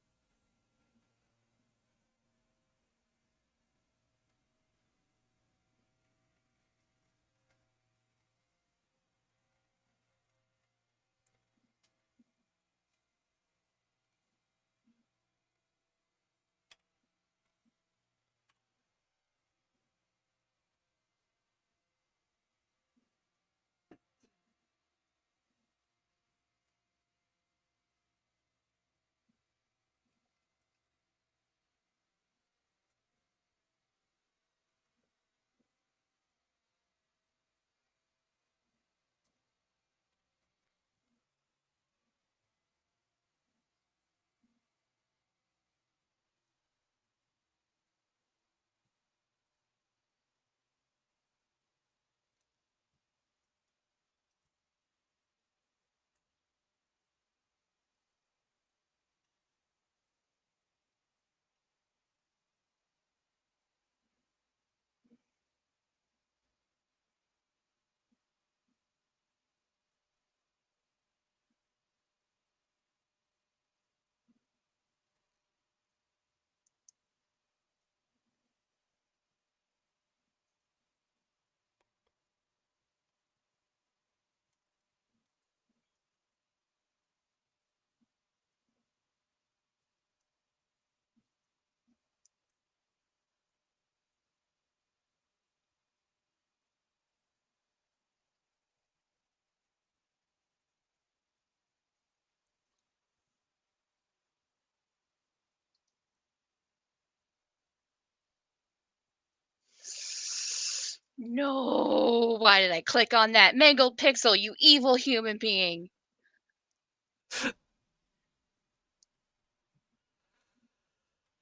No, why did I click on that mangled pixel, you evil human being?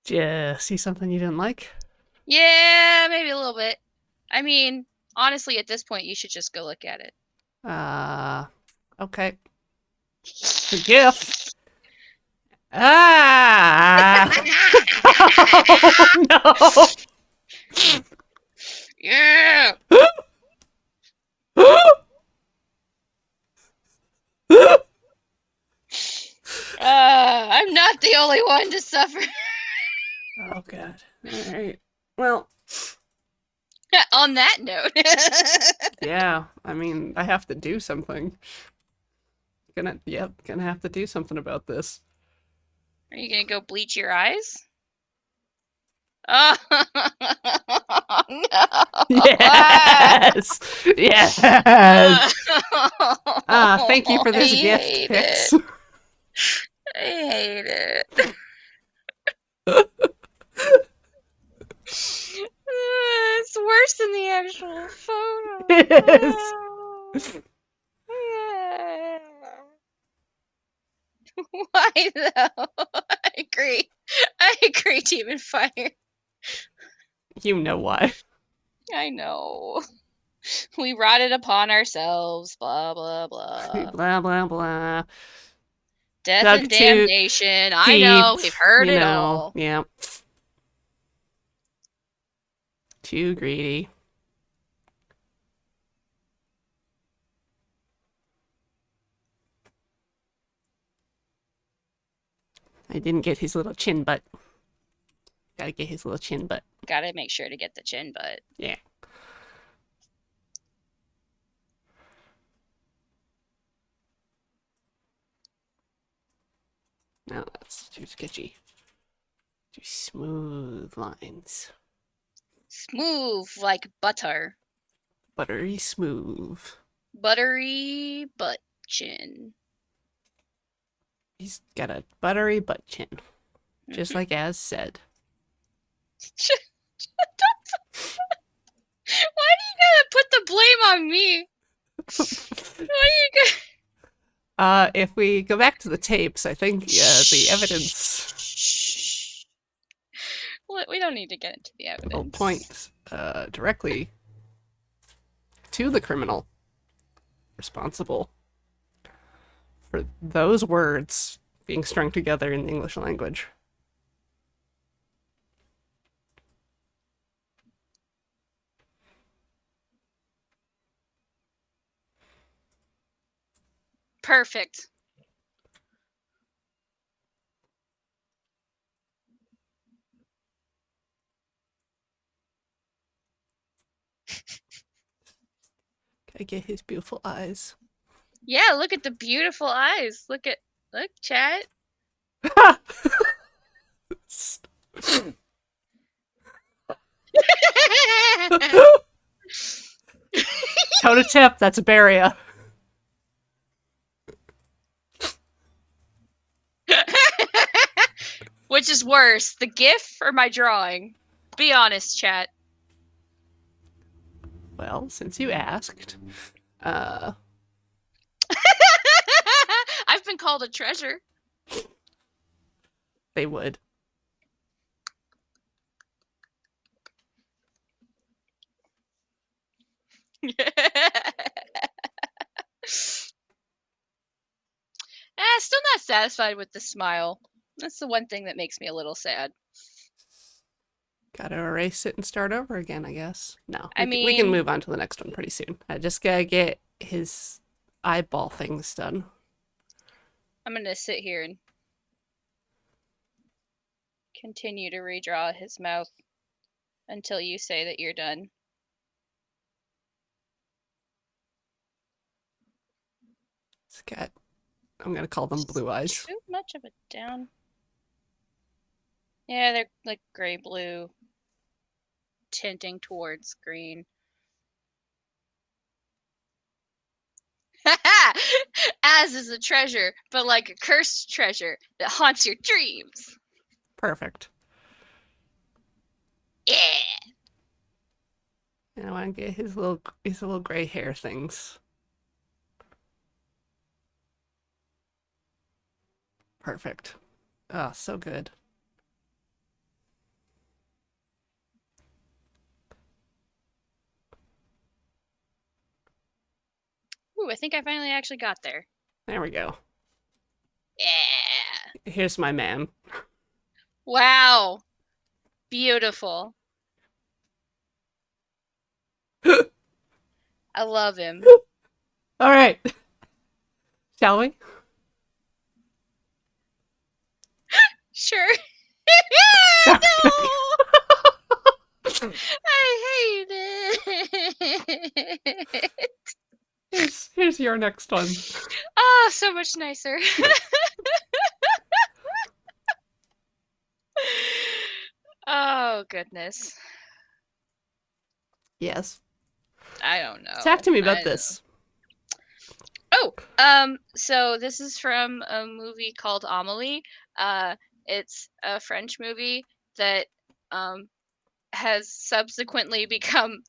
Did you see something you didn't like? Yeah, maybe a little bit. I mean, honestly, at this point, you should just go look at it. Okay. Forgive. Ah! Oh, Yeah. no! I'm not the only one to suffer. Oh, God. All right. Well, On that note. yeah. I mean, I have to do something. Gonna have to do something about this. Are you gonna go bleach your eyes? Oh no! Yes! Yes! Thank you for this I gift, hate Pix. it. I hate it. It's worse than the actual photo. It is. Yeah. Why though? I agree. I agree, Demon Fire. You know why. I know. We brought it upon ourselves. Blah blah blah. Blah, blah, blah. Death Dug and too damnation. I deep, know. We've heard you it know. all. Yeah. Too greedy. I didn't get his little chin butt. Gotta get his little chin butt. Gotta make sure to get the chin butt. Yeah. No, that's too sketchy. Too smooth lines. Smooth like butter. Buttery smooth. Buttery butt chin. He's got a buttery butt chin, just Mhm. like as said. Why do you gotta put the blame on me? Why do you If we go back to the tapes, I think the evidence Shh. We don't need to get into the will evidence. point directly to the criminal responsible for those words being strung together in the English language. Perfect. Gotta get his beautiful eyes. Yeah, look at the beautiful eyes. Look, chat. Toe to tip, that's a barrier. Which is worse, the GIF or my drawing? Be honest, chat. Well, since you asked, I've been called a treasure. they would. Still not satisfied with the smile. That's the one thing that makes me a little sad. Gotta erase it and start over again, I guess. No, I we can mean, move on to the next one pretty soon. I just gotta get his eyeball things done. I'm gonna sit here and continue to redraw his mouth until you say that you're done. It's got, I'm gonna call them blue eyes. Too much of a down. Yeah, they're like gray blue, tinting towards green. As is a treasure, but like a cursed treasure that haunts your dreams. Perfect. Yeah. And I want to get his little gray hair things. Perfect. Oh, so good. Ooh, I think I finally actually got there. There we go. Yeah. Here's my man. Wow. Beautiful. I love him. All right. Shall we? Sure. No! I hate it. Here's your next one. Oh, so much nicer. Oh, goodness. Yes. I don't know. Talk to me about I don't this. know. So this is from a movie called Amelie. It's a French movie that has subsequently become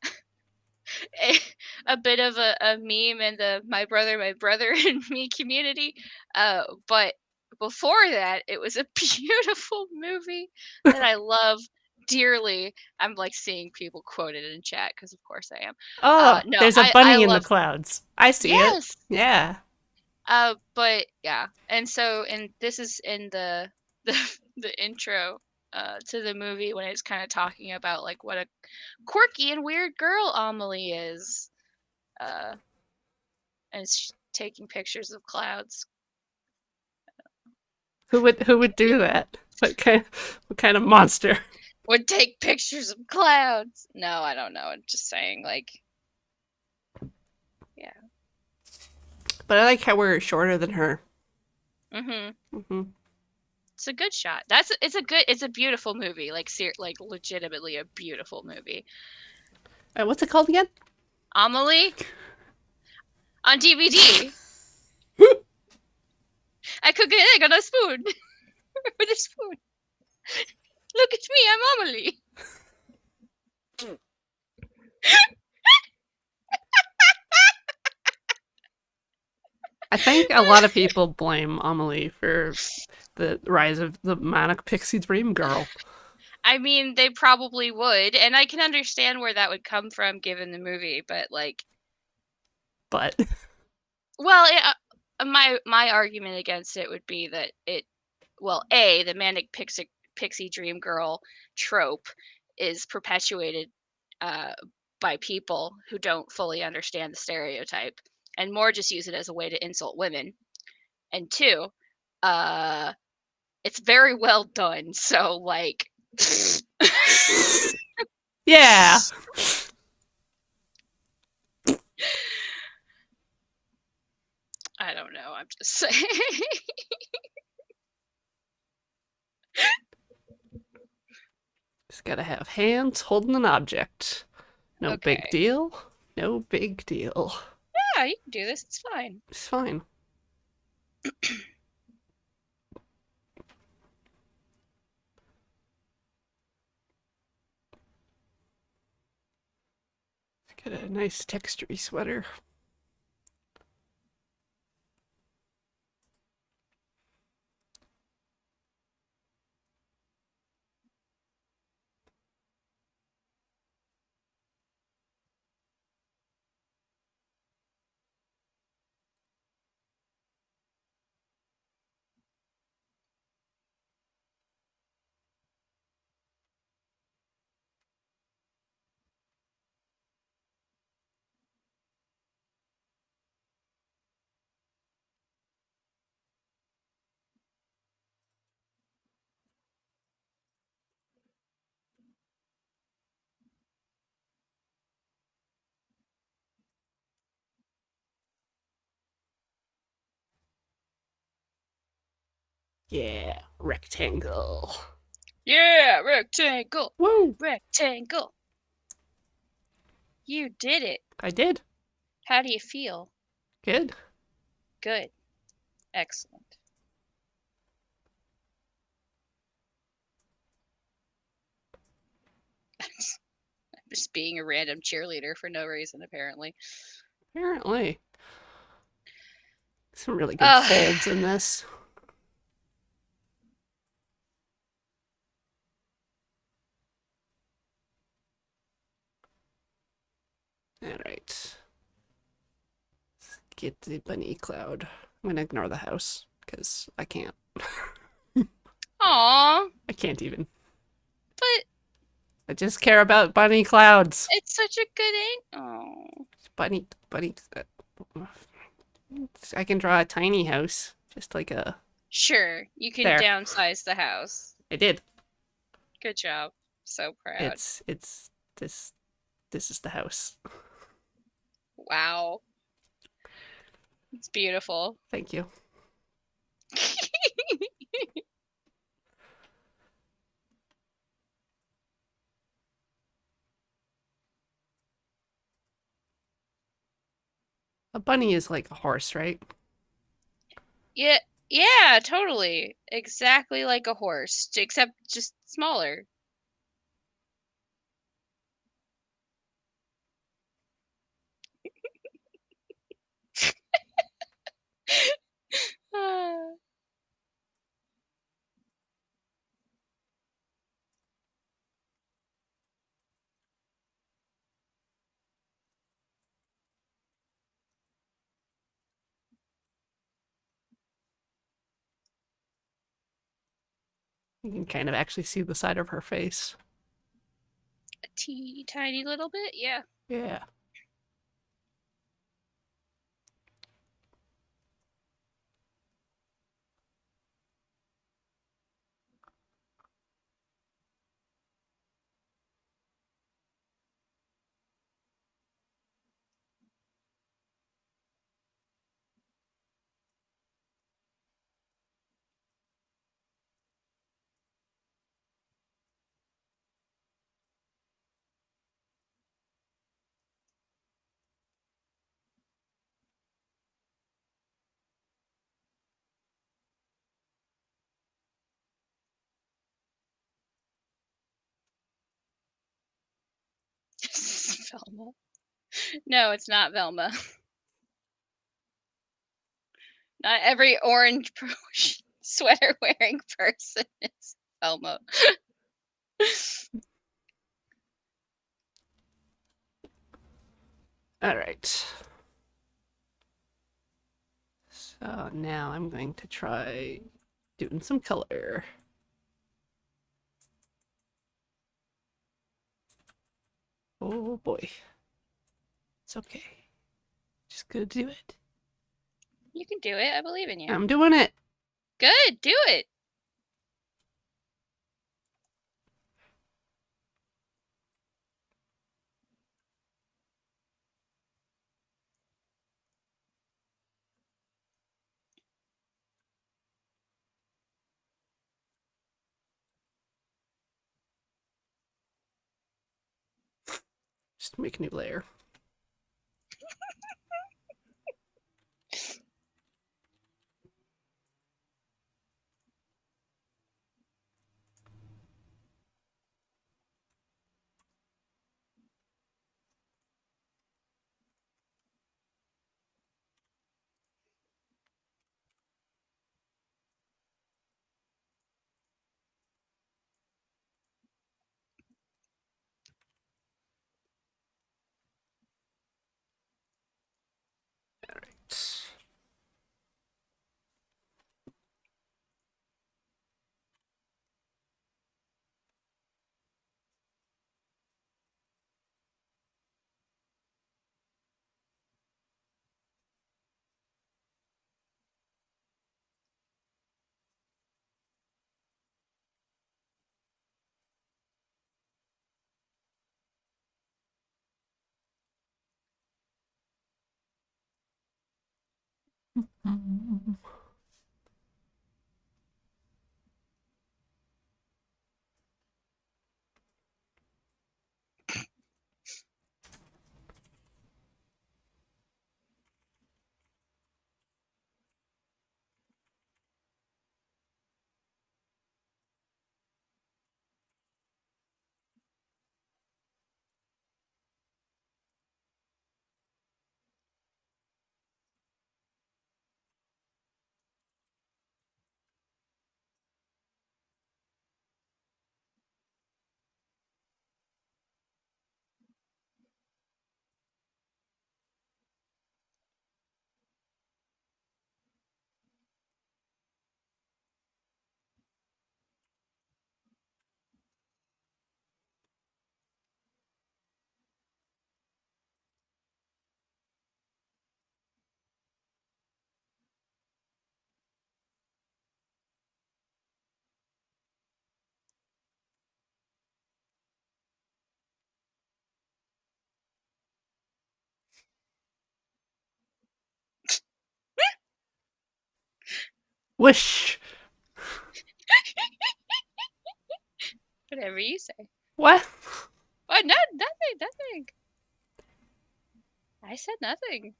a, a bit of a meme in the my brother and me community. But before that, it was a beautiful movie that I love dearly. I'm like seeing people quote it in chat because of course I am. Oh, No, there's a I bunny in the love clouds. I see it. yes. Yeah. But yeah, and so and this is in the the intro to the movie when it's kind of talking about like what a quirky and weird girl Amelie is. And it's taking pictures of clouds. Who would do that? What kind of monster? Would take pictures of clouds. No, I don't know. I'm just saying, like, yeah. But I like how we're shorter than her. Mhm. Hmm. It's a good shot. It's a beautiful movie. Like like legitimately a beautiful movie. What's it called again? Amelie on DVD. I cook an egg on a spoon with a spoon. Look at me, I'm Amelie. I think a lot of people blame Amelie for the rise of the manic pixie dream girl. I mean, they probably would, and I can understand where that would come from given the movie, but like, But well, my argument against it would be that well, the manic pixie dream girl trope is perpetuated uh, by people who don't fully understand the stereotype and more just use it as a way to insult women. And two, uh, it's very well done. So like, yeah. I don't know. I'm just saying. Just gotta have hands holding an object. No big Okay. deal. No big deal. Yeah, you can do this. It's fine. It's fine. Get a nice textury sweater. Yeah, rectangle. Yeah, rectangle. Woo! Rectangle. You did it. I did. How do you feel? Good. Good. Excellent. Just being a random cheerleader for no reason, apparently. Apparently. Some really good folds in this. Alright. Let's get the bunny cloud. I'm gonna ignore the house, because I can't. Aw, I can't even. but I just care about bunny clouds. it's such a good Oh. Bunny. I can draw a tiny house, just like a. Sure, you can There. downsize the house. I did. Good job. So proud. It's this. This is the house. Wow. It's beautiful. Thank you. A bunny is like a horse, right? Yeah, yeah, totally. Exactly like a horse, except just smaller. You can kind of actually see the side of her face. A teeny tiny little bit, yeah. Yeah. Velma. No, it's not Velma. Not every orange sweater wearing person is Velma. All right. So now I'm going to try doing some color. Oh boy. It's okay. Just gonna do it. You can do it. I believe in you. I'm doing it. Good. Do it. Just make a new layer. All right. Whoosh. Whatever you say. What? Oh, no, nothing. Nothing. I said nothing.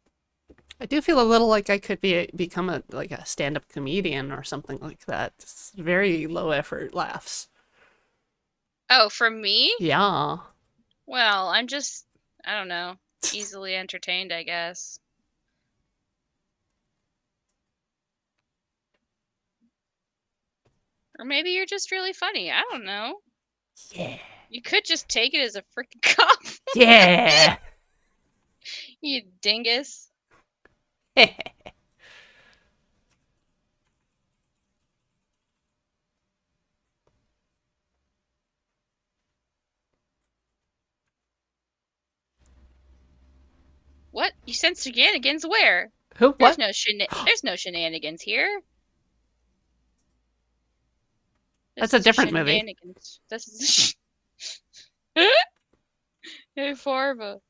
I do feel a little like I could become a stand-up comedian or something like that. It's very low effort laughs. Oh, for me? Yeah. Well, I'm just, I don't know, easily entertained, I guess. Or maybe you're just really funny. I don't know. Yeah. You could just take it as a freaking cop. Yeah. You dingus. What? You sent shenanigans where? Who? There's What? no there's no shenanigans here. That's This a is a different movie. shenanigans. This is a horrible.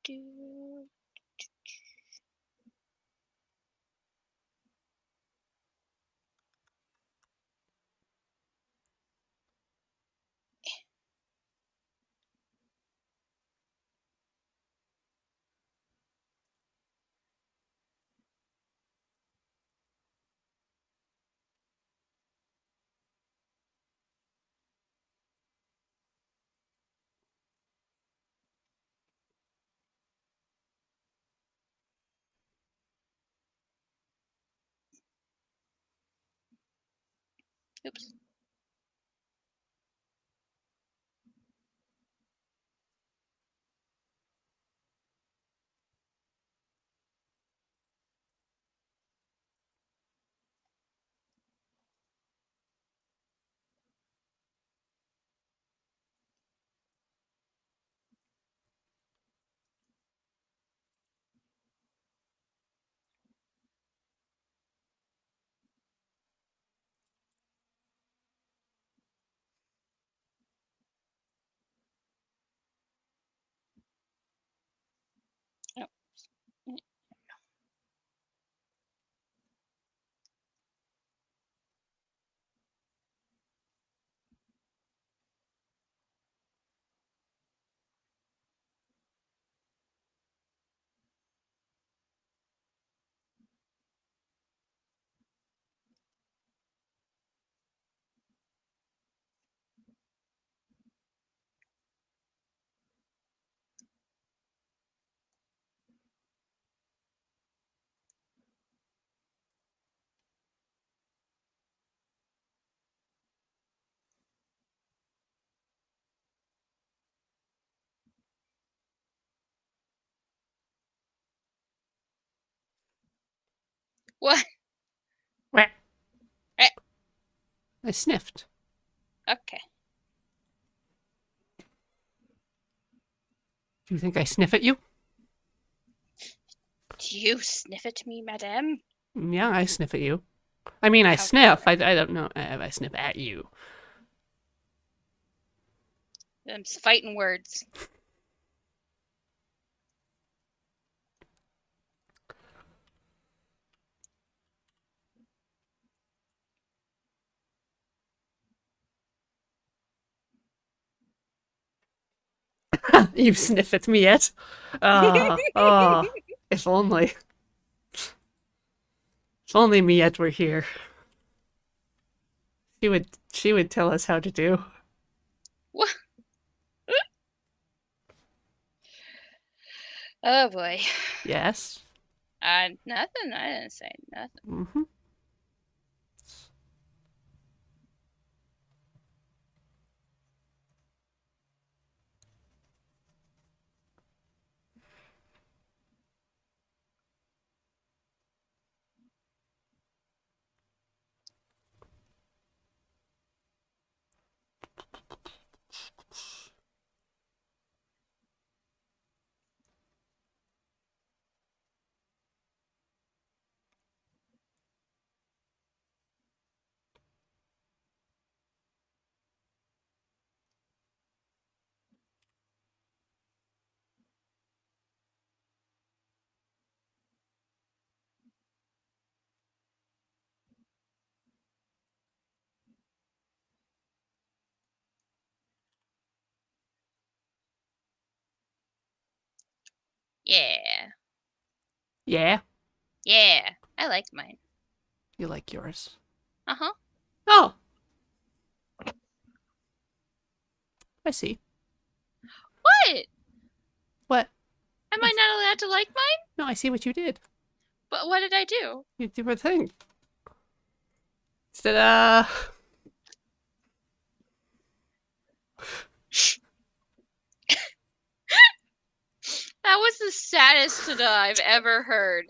do. Oops. Oh. What? Wah. Eh, I sniffed. Okay. Do you think I sniff at you? Do you sniff at me, madame? Yeah, I sniff at you. I mean, I How sniff. dare I don't know if I sniff at you. Them's fighting words. You sniff at me yet? If only. If only Miette were here. She would tell us how to do. What? Oh boy. Yes. Nothing. I didn't say nothing. Mm-hmm. Yeah. Yeah. Yeah. I like mine. You like yours. Uh-huh. Oh. I see. What? What? Am I not allowed to like mine? No, I see what you did. But what did I do? You do a thing. Instead, That was the saddest ta-da I've ever heard.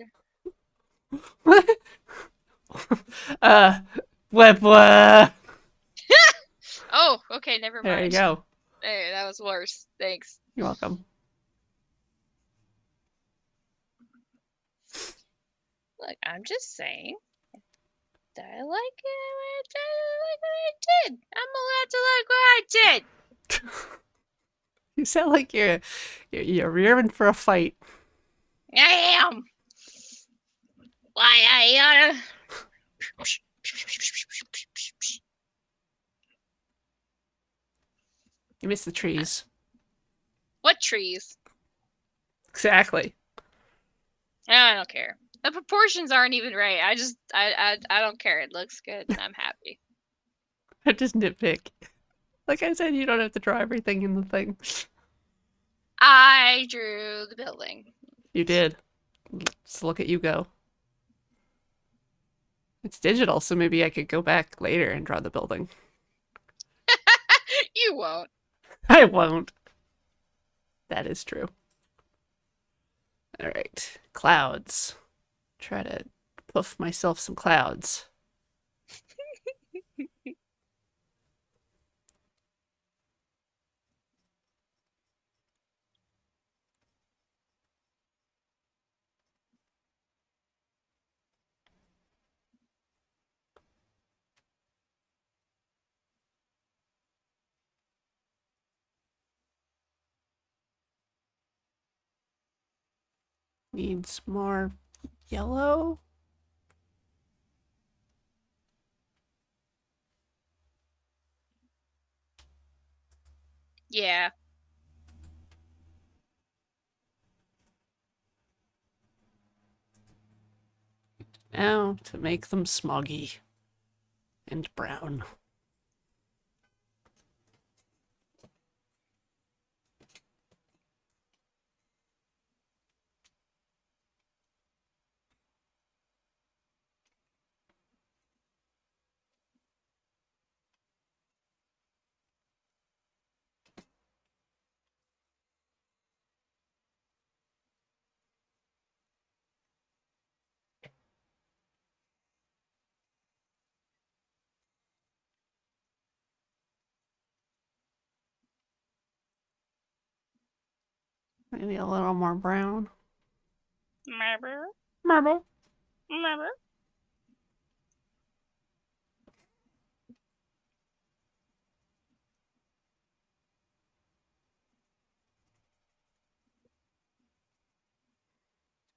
what? Blah. Oh, okay, never mind. There you go. Hey, that was worse. Thanks. You're welcome. Look, I'm just saying that I like it. I like what I did. I'm allowed to like what I did. You sound like you're rearing for a fight. I am. Why I You miss the trees. What trees? Exactly. I don't care. The proportions aren't even right. I don't care. It looks good and I'm happy. I just nitpick. Like I said, you don't have to draw everything in the thing. I drew the building. You did. Just look at you go. It's digital, so maybe I could go back later and draw the building. You won't. I won't. That is true. All right. Clouds. Try to puff myself some clouds. Needs more yellow. Yeah. Now to make them smoggy and brown. Maybe a little more brown. Remember? Marble. Remember?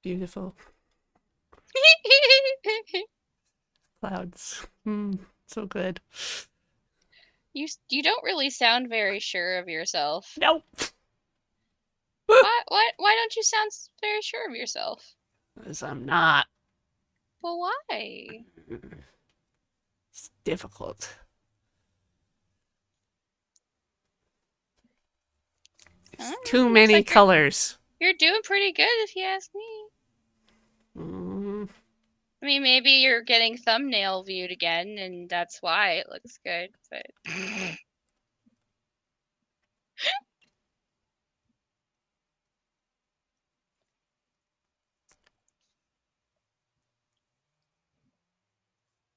Beautiful. Clouds. So good. You don't really sound very sure of yourself. Nope. Why don't you sound very sure of yourself? Because I'm not. Well, why? It's difficult. It's too Looks many like colors. you're doing pretty good if you ask me. Mm, I mean, maybe you're getting thumbnail viewed again, and that's why it looks good, but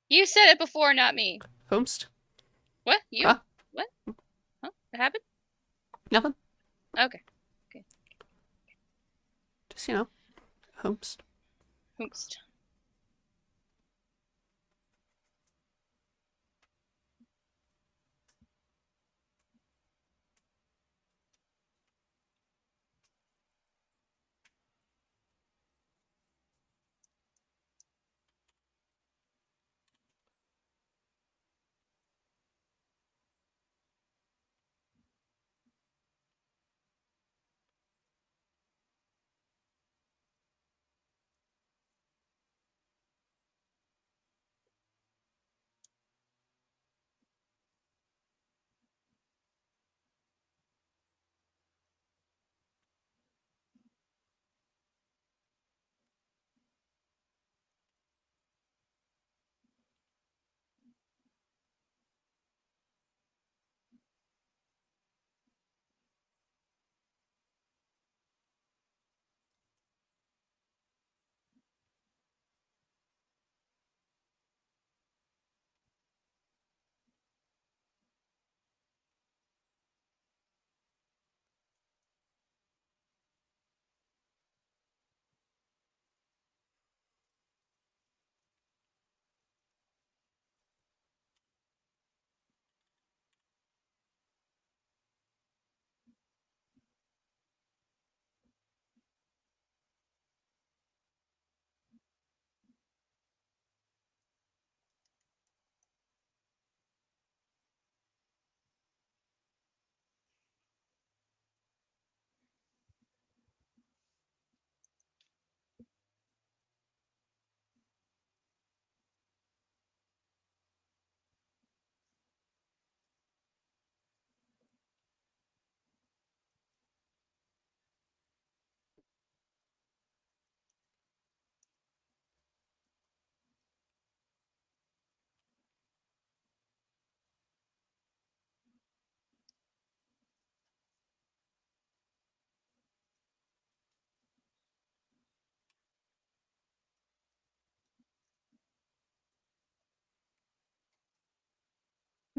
you said it before, not me. Homest? What? You? Huh? What? Huh? What happened? Nothing. Okay. Just, homest. Hoomst.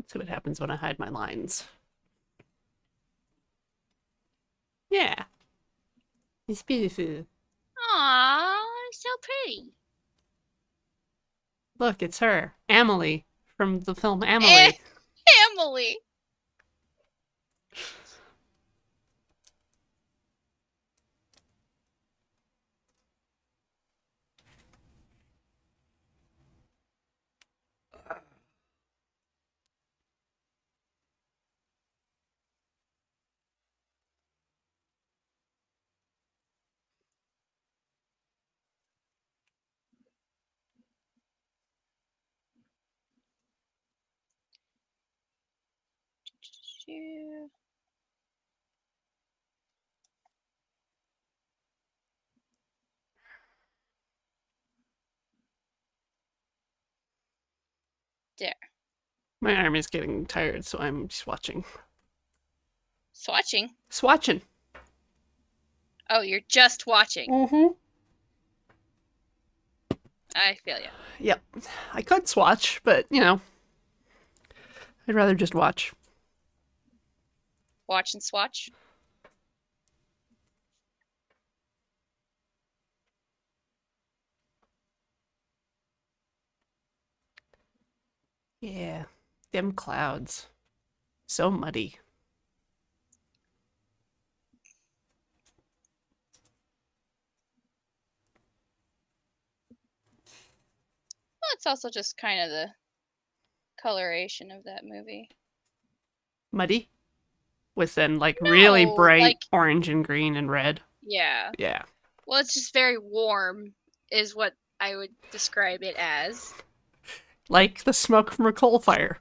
Let's see what happens when I hide my lines. Yeah. It's beautiful. Aww, so pretty. Look, it's her. Amelie from the film Amelie. Emily. There. My arm is getting tired, so I'm swatching. Swatching? Swatching. Oh, you're just watching. Mm-hmm. I feel you. Yep. I could swatch, but, you know, I'd rather just watch. Watch and swatch. Yeah. Them clouds. So muddy. Well, it's also just kind of the coloration of that movie. Muddy? With then, like, really No, bright like, orange and green and red. yeah. Yeah. Well, it's just very warm, is what I would describe it as. Like the smoke from a coal fire.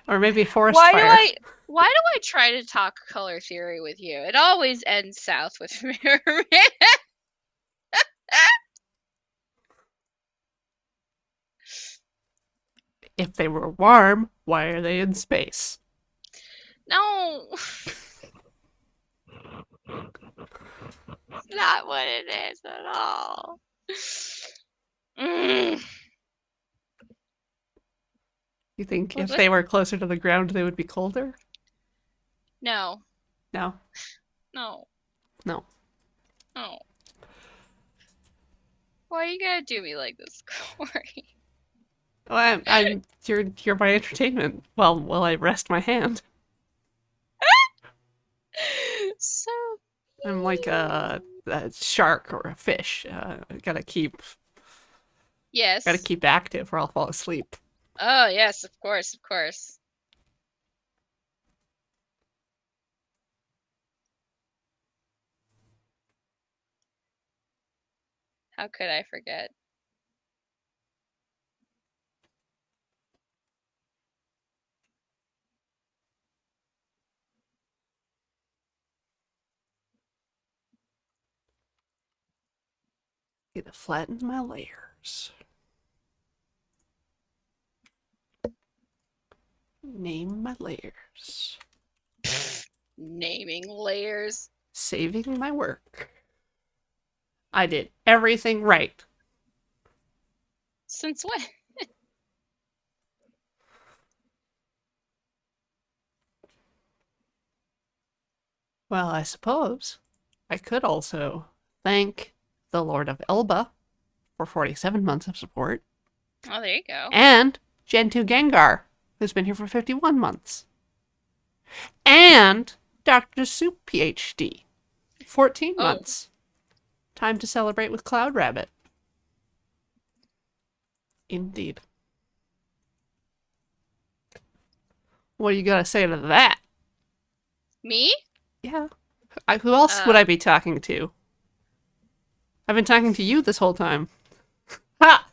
Or maybe a forest Why fire. do I try to talk color theory with you? It always ends south with Mirror Man. If they were warm, why are they in space? No. It's not what it is at all. You think Well, if look- they were closer to the ground, they would be colder? No. No. No. No. No. Why you gotta do me like this, Corey? Well, you're my entertainment. Well, while I rest my hand. So I'm like a shark or a fish. Gotta keep yes. active, or I'll fall asleep. Oh yes, of course, of course. How could I forget? Get to flatten my layers. Name my layers. Naming layers. Saving my work. I did everything right. Since when? Well, I suppose I could also thank the Lord of Elba for 47 months of support, Oh, there you go. and Gentoo Gengar, who's been here for 51 months, and Dr. Soup PhD, 14 Oh. months. Time to celebrate with Cloud Rabbit. Indeed. What do you gotta say to that? Me? Yeah. Who else would I be talking to? I've been talking to you this whole time. Ha!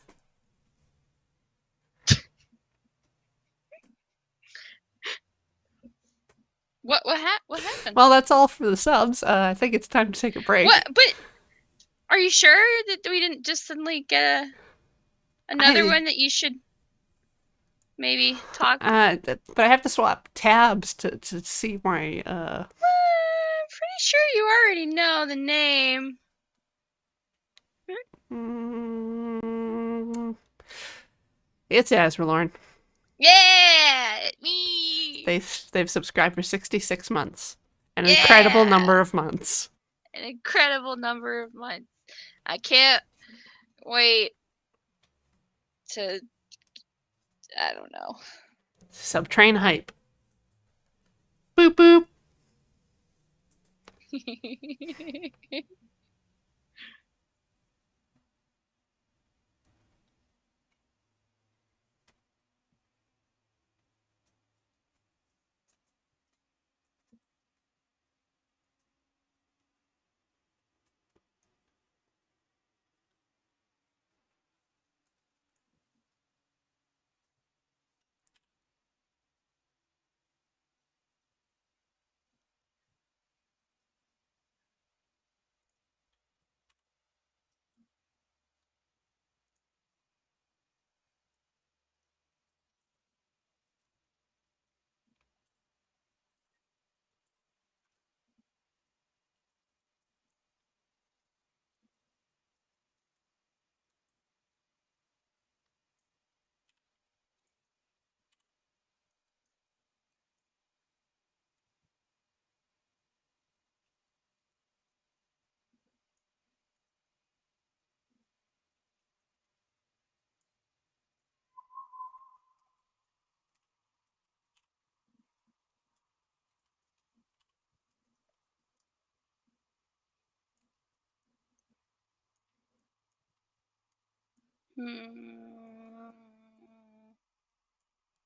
What happened? Well, that's all for the subs. I think it's time to take a break. What? But are you sure that we didn't just suddenly get another one that you should maybe talk? But I have to swap tabs to see my. I'm pretty sure you already know the name. It's Asmerlorn. Yeah, me. They've subscribed for 66 months. An Yeah! incredible number of months. An incredible number of months. I can't wait to, I don't know. Subtrain hype. Boop boop.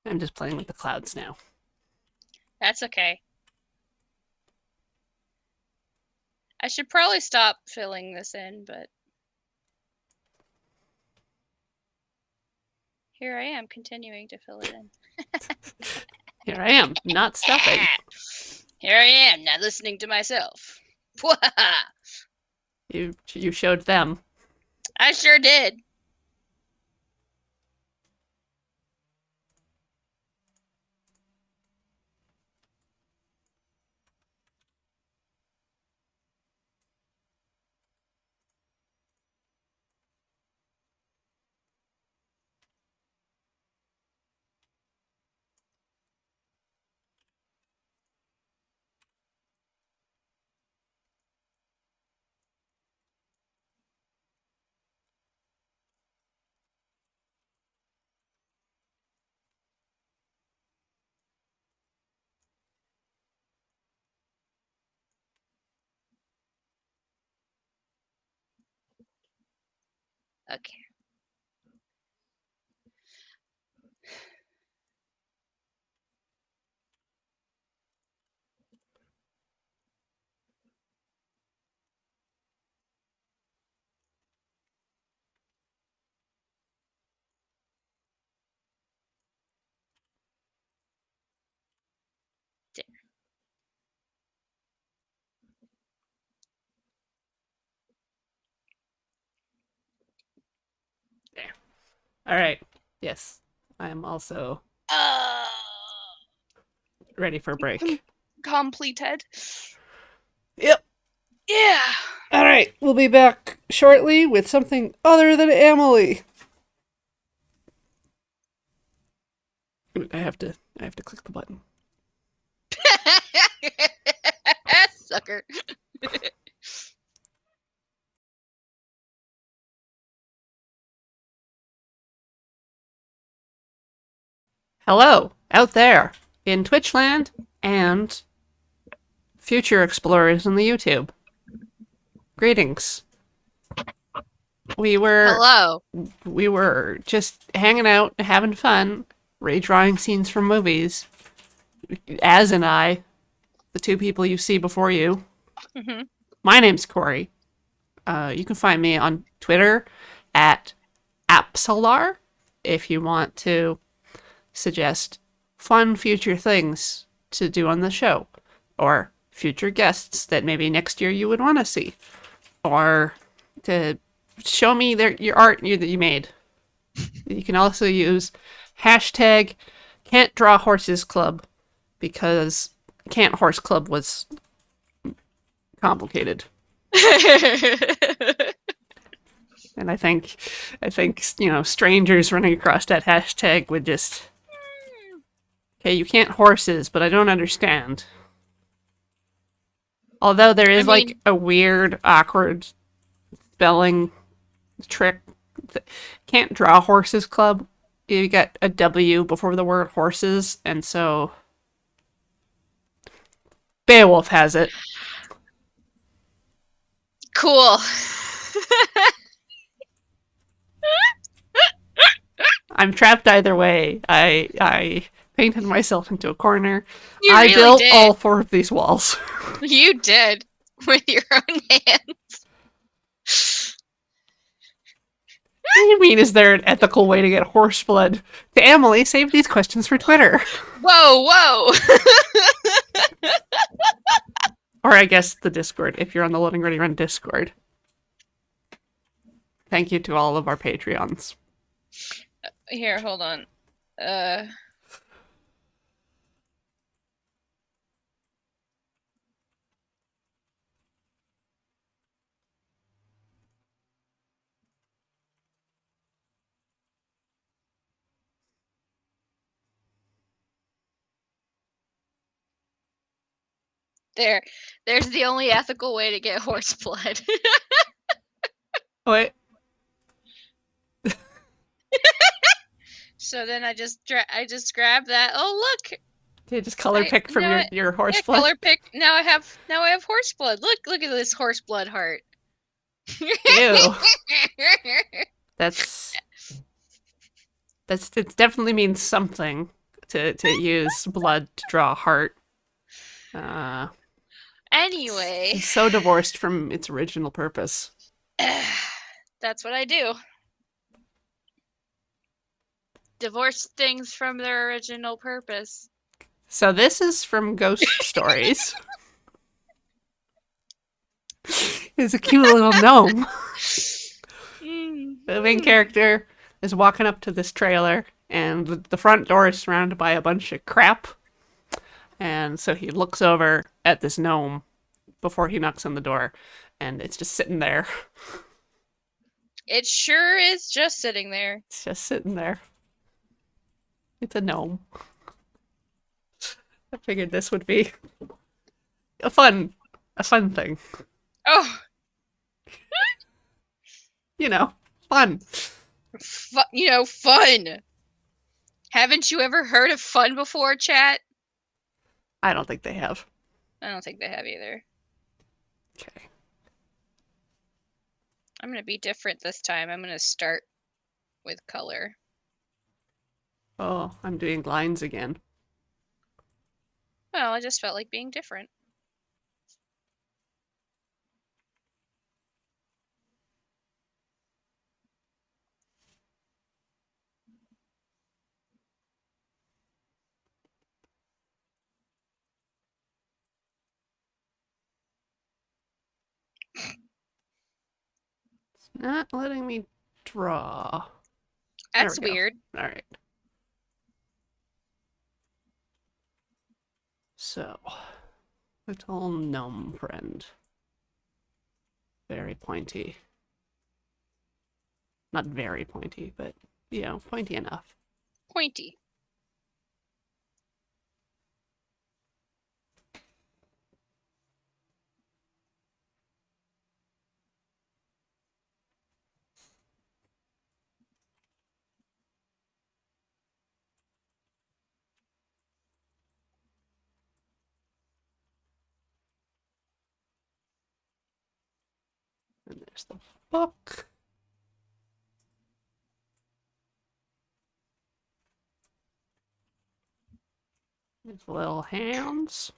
I'm just playing with the clouds now. That's okay. I should probably stop filling this in, but here I am continuing to fill it in. Here I am, not stopping. Here I am, not listening to myself. You showed them. I sure did. Okay. There. All right. Yes, I am also ready for a break. Completed. Yep. Yeah. All right. We'll be back shortly with something other than Emily. I have to click the button. Sucker. Hello, out there in Twitchland and future explorers in the YouTube. Greetings. Hello. We were just hanging out, having fun, redrawing scenes from movies. Az and I, the two people you see before you. Mm-hmm. My name's Corey. You can find me on Twitter at Apsalar if you want to suggest fun future things to do on the show, or future guests that maybe next year you would want to see, or to show me your art that you made. You can also use hashtag Can't Draw Horses Club, because Can't Horse Club was complicated. And I think strangers running across that hashtag would just, okay, you can't horses, but I don't understand. Although there I is like mean, a weird, awkward spelling trick. Can't draw horses club. You got a W before the word horses, and so Beowulf has it. cool. I'm trapped either way. I painted myself into a corner. You I really built did. all four of these walls. You did with your own hands. What do you mean, is there an ethical way to get horse blood? To Emily, save these questions for Twitter. Whoa, whoa. Or I guess the Discord, if you're on the Loading Ready Run Discord. Thank you to all of our Patreons. Here, hold on. There's the only ethical way to get horse blood. Wait, So then I just grab that. Oh look, did you just color pick from now your horse yeah, blood? color pick. Now I have horse blood. Look at this horse blood heart. Ew. That's it definitely means something to use blood to draw a heart. Anyway, It's so divorced from its original purpose. that's what I do. Divorce things from their original purpose. So this is from Ghost Stories. It's a cute little gnome. The main character is walking up to this trailer, and the front door is surrounded by a bunch of crap. And so he looks over at this gnome before he knocks on the door, and it's just sitting there. It sure is just sitting there. It's just sitting there. It's a gnome. I figured this would be a fun thing. Oh, Fun. Fun. Haven't you ever heard of fun before, chat? I don't think they have. I don't think they have either. Okay. I'm gonna be different this time. I'm gonna start with color. Oh, I'm doing lines again. Well, I just felt like being different. It's not letting me draw. That's There we go. weird. All right. So, little gnome friend. Very pointy. Not very pointy, but, pointy enough. Pointy. And there's the book. His little hands.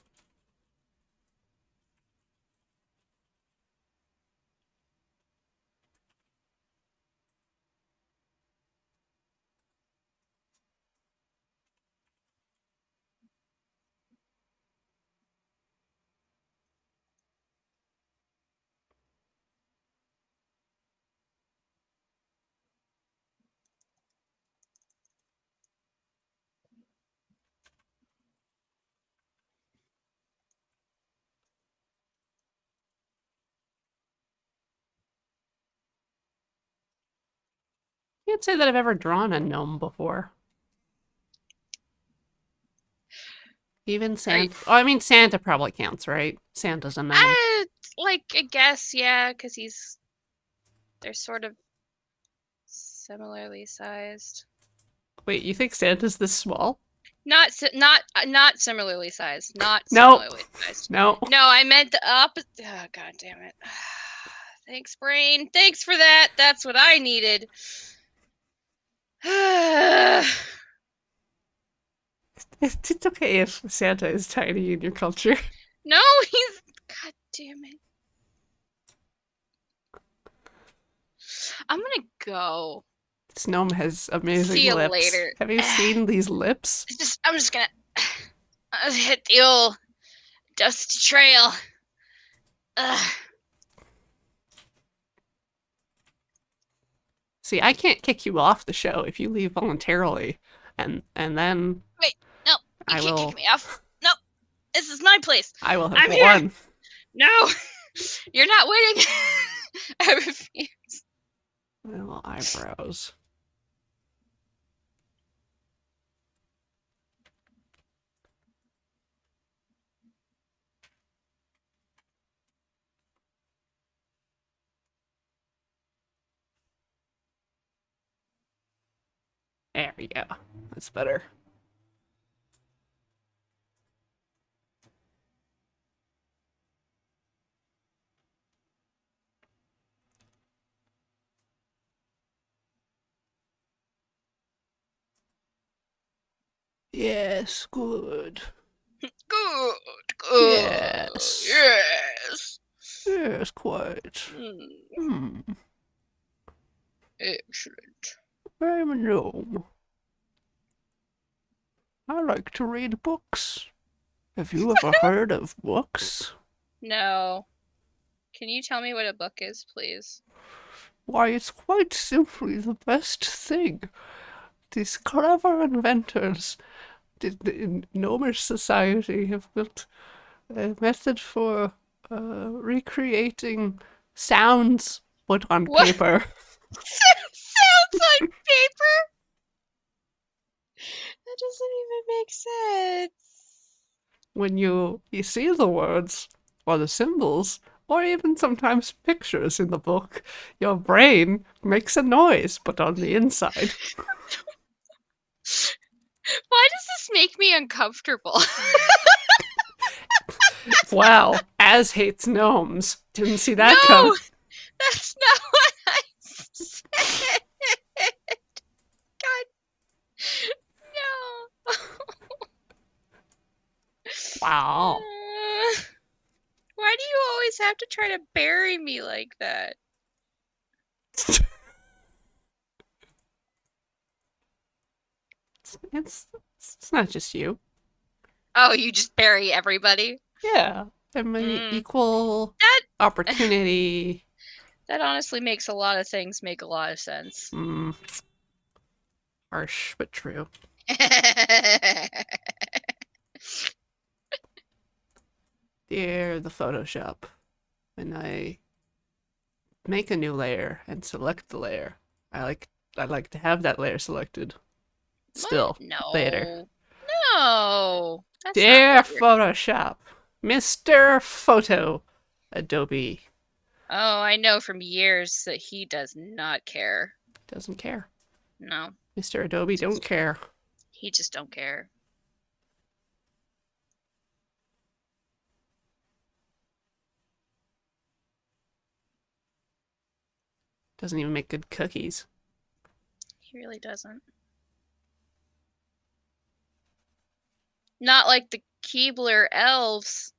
Can't say that I've ever drawn a gnome before. Even Right. Santa. Oh, I mean, Santa probably counts, right? Santa's a gnome. I guess, yeah, because they're sort of similarly sized. Wait, you think Santa's this small? Not similarly sized. Not No. similarly sized. No. No, I meant the opposite. Oh, God damn it. Thanks, brain. Thanks for that. That's what I needed. It's okay if Santa is tiny in your culture. No, he's. God damn it. I'm gonna go. This gnome has amazing See you lips. later. Have you seen these lips? I'm just gonna hit the old dusty trail. Ugh. See, I can't kick you off the show if you leave voluntarily, and then Wait, no, you I can't will. kick me off. No, this is my place. I will have I'm won. here. No, you're not winning. I refuse. Little eyebrows. There we go. That's better. Yes, good. Good, good. Yes. Yes. Yes, quite. Hmm. Excellent. I'm a gnome. I like to read books. Have you ever heard of books? No. Can you tell me what a book is, please? Why, it's quite simply the best thing. These clever inventors, the gnomish society, have built a method for recreating sounds put on What? paper. Sounds on paper? That doesn't even make sense. When you see the words or the symbols or even sometimes pictures in the book, your brain makes a noise, but on the inside. Why does this make me uncomfortable? Wow, Az hates gnomes. Didn't see that No, coming. that's not what I said. God, no. Wow. Why do you always have to try to bury me like that? It's not just you. Oh, you just bury everybody? Yeah, I'm an equal That opportunity. that honestly makes a lot of things make a lot of sense. Harsh but true. Dear the Photoshop, when I make a new layer and select the layer, I like to have that layer selected. Still, No. later. No. That's Dear not what Photoshop, Mr. Photo, Adobe Oh, I know from years that he does not care. doesn't care. No, Mr. Adobe don't care. he just don't care. Doesn't even make good cookies. He really doesn't. Not like the Keebler elves.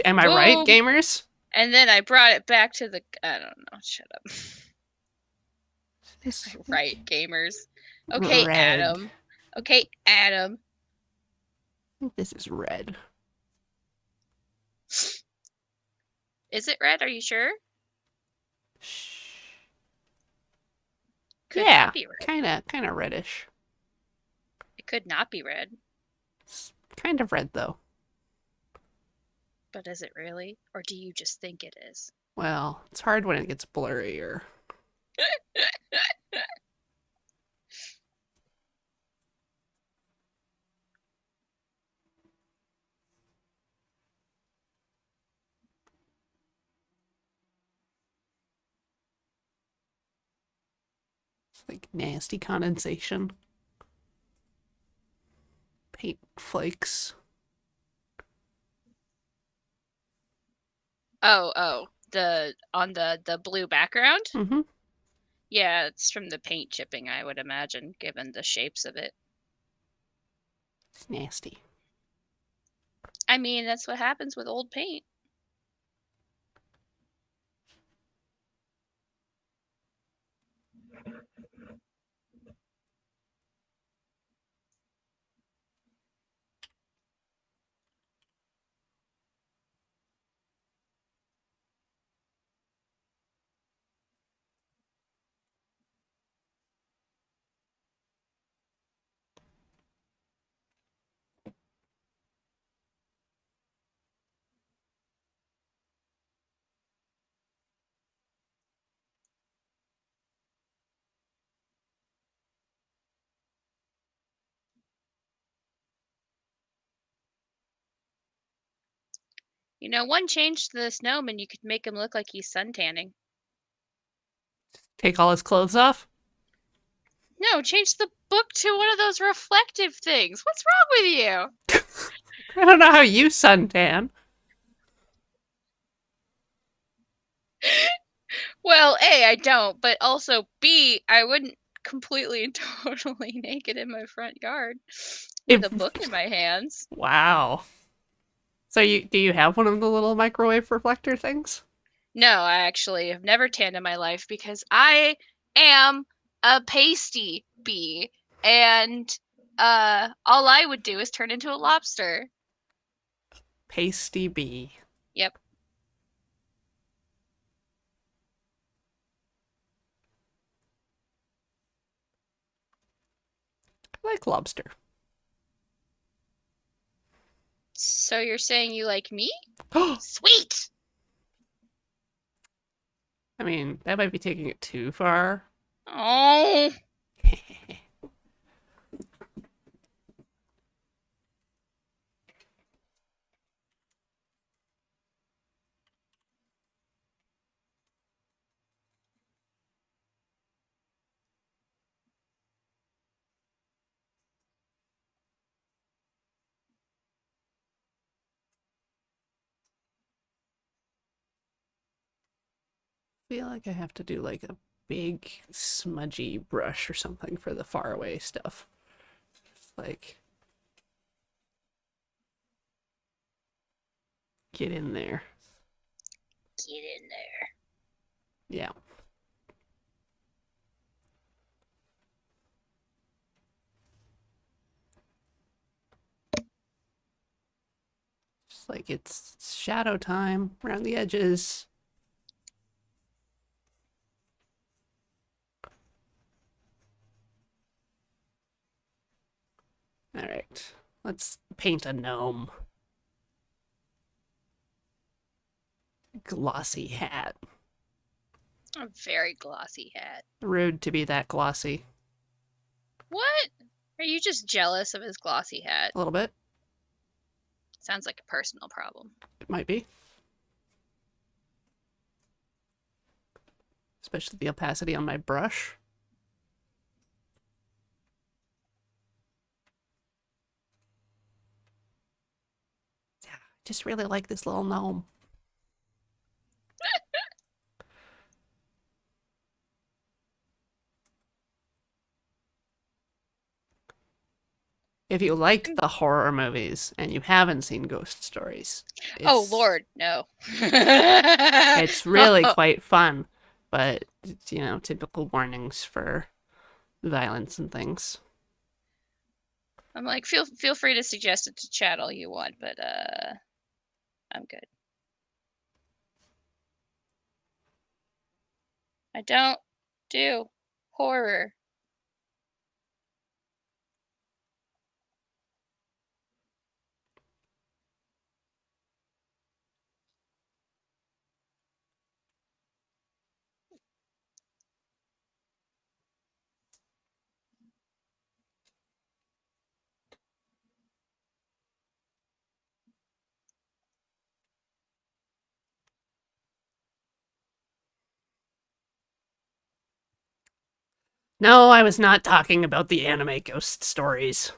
Am I right, Boom. gamers? And then I brought it back to the. I don't know. Shut up. Right, gamers. Okay, Red. Adam. Okay, Adam. I think this is red. Is it red? Are you sure? Could Yeah, not be red. kind of reddish. It could not be red. It's kind of red though. But is it really? Or do you just think it is? Well, it's hard when it gets blurrier. It's like nasty condensation. Paint flakes. Oh, the on the blue background? Mm-hmm. Yeah, it's from the paint chipping, I would imagine, given the shapes of it. It's nasty. I mean, that's what happens with old paint. You know, one change to this gnome and you could make him look like he's suntanning. Take all his clothes off? No, change the book to one of those reflective things. What's wrong with you? I don't know how you suntan. Well, A, I don't, but also B, I wouldn't completely and totally naked in my front yard with a book in my hands. Wow. So do you have one of the little microwave reflector things? No, I actually have never tanned in my life because I am a pasty bee, and all I would do is turn into a lobster. Pasty bee. Yep. I like lobster. So you're saying you like me? I Sweet. mean, that might be taking it too far. Oh. Feel like I have to do like a big smudgy brush or something for the far away stuff. Just like get in there. Get in there. Yeah. Just like it's shadow time around the edges. All right. Let's paint a gnome. Glossy hat. A very glossy hat. Rude to be that glossy. What? Are you just jealous of his glossy hat? A little bit. Sounds like a personal problem. It might be. Especially the opacity on my brush. Yeah, I just really like this little gnome. If you like the horror movies and you haven't seen Ghost Stories, Oh it's Lord, no. it's really quite fun, but it's, typical warnings for violence and things. I'm like, feel free to suggest it to chat all you want, but I'm good. I don't do horror. No, I was not talking about the anime ghost stories.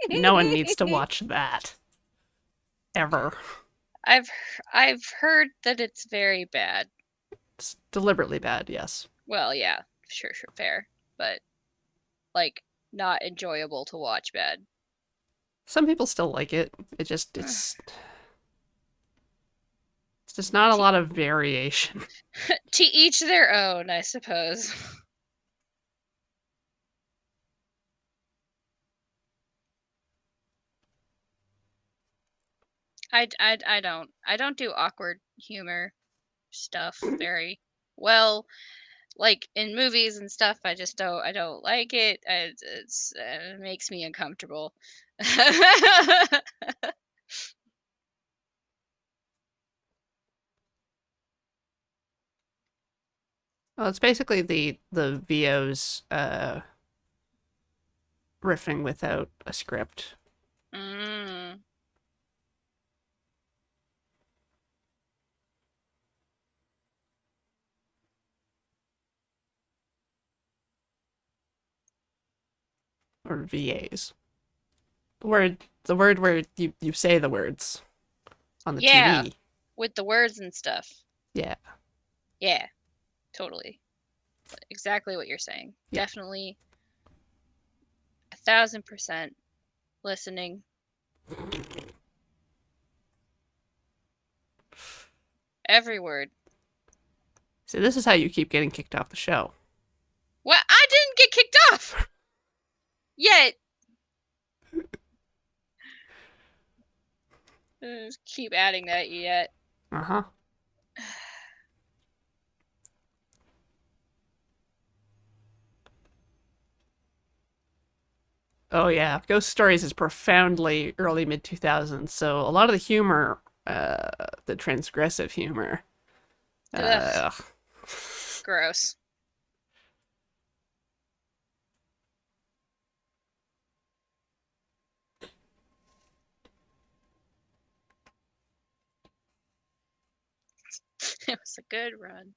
No one needs to watch that. Ever. I've I've heard that it's very bad. It's deliberately bad, yes. Well, yeah, sure, fair, but like not enjoyable to watch bad. Some people still like it. It's just not a lot of variation. To each their own, I suppose. I don't do awkward humor stuff very well. Like in movies and stuff, I don't like it. It makes me uncomfortable. Well, it's basically the VO's riffing without a script. Mm. Or VAs. The word where you say the words on the Yeah, TV. with the words and stuff. Yeah. Yeah, totally. Exactly what you're saying. Yeah. Definitely 1,000% listening. Every word. So this is how you keep getting kicked off the show. What? I didn't get kicked off yet. Just keep adding that yet. Uh-huh. Oh yeah. Ghost Stories is profoundly early mid 2000s. So a lot of the humor, the transgressive humor, Ugh, uh, gross. It was a good run.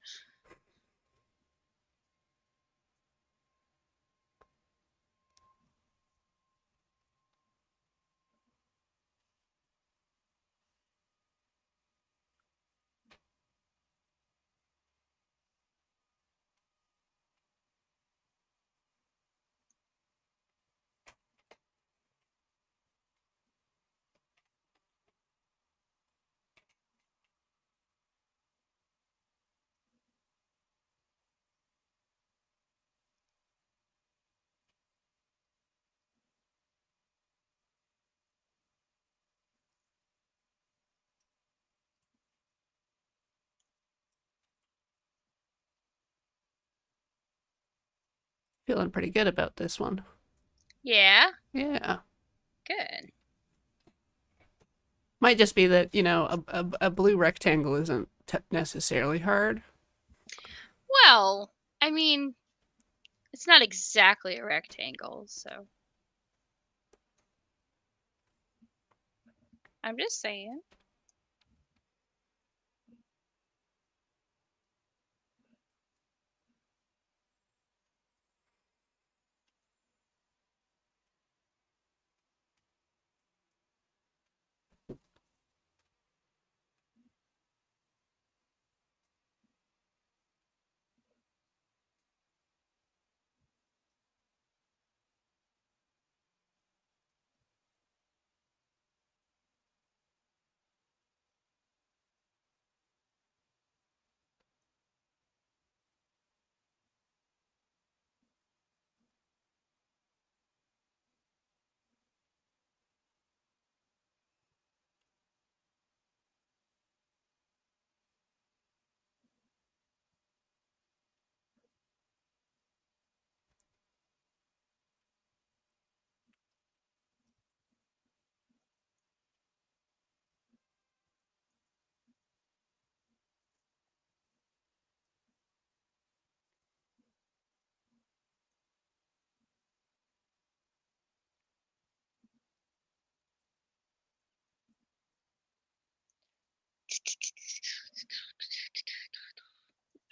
feeling pretty good about this one. Yeah, Yeah. good. Might just be that, a blue rectangle isn't necessarily hard. Well, I mean, it's not exactly a rectangle, so I'm just saying.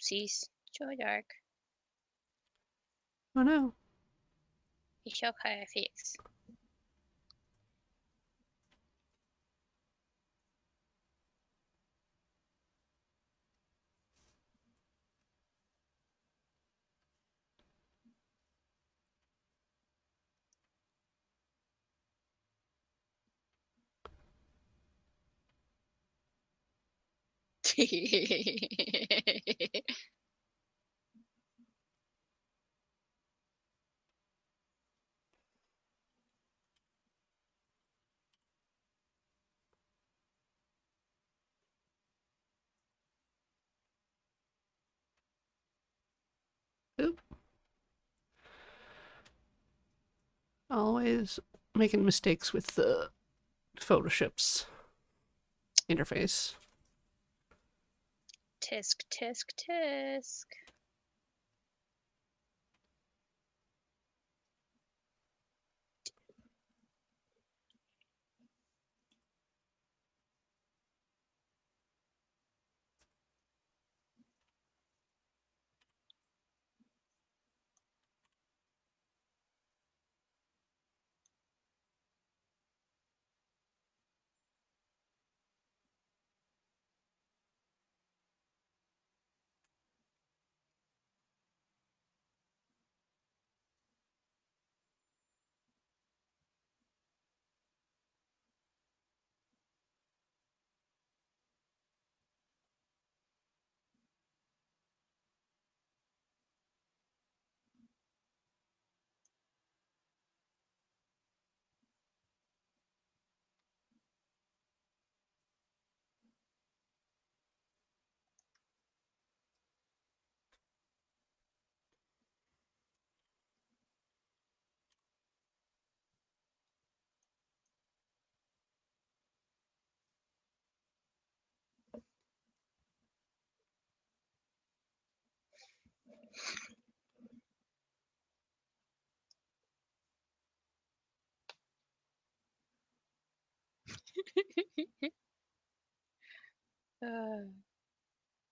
Oopsies. Joy Dark. Oh no. Ich okay, fix. Oop. Always making mistakes with the Photoshop's interface. Tisk, tisk, tisk.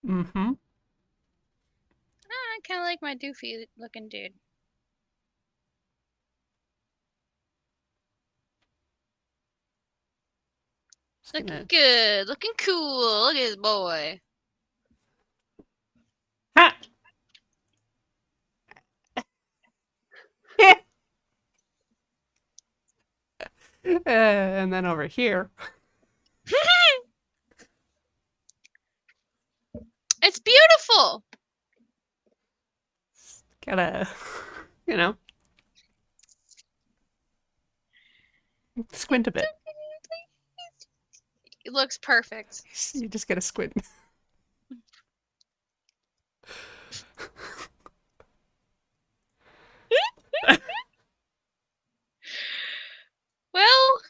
Mm-hmm. I kind of like my doofy looking dude. Looking good, looking cool. Look at this boy. Ha! And then over here. It's beautiful. Gotta, you know, squint a bit. It looks perfect. You just gotta squint. Well,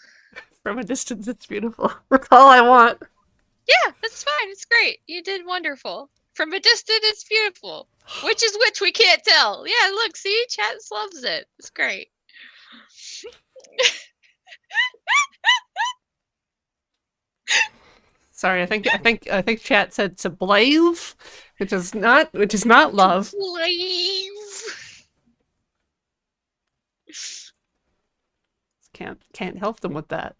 From a distance, it's beautiful. That's all I want. yeah, that's fine. It's great. You did wonderful. From a distance, it's beautiful. Which is which, we can't tell. Yeah, look, see, Chat loves it. It's great. Sorry, I think chat said to blave, which is not love. Leave. Can't help them with that.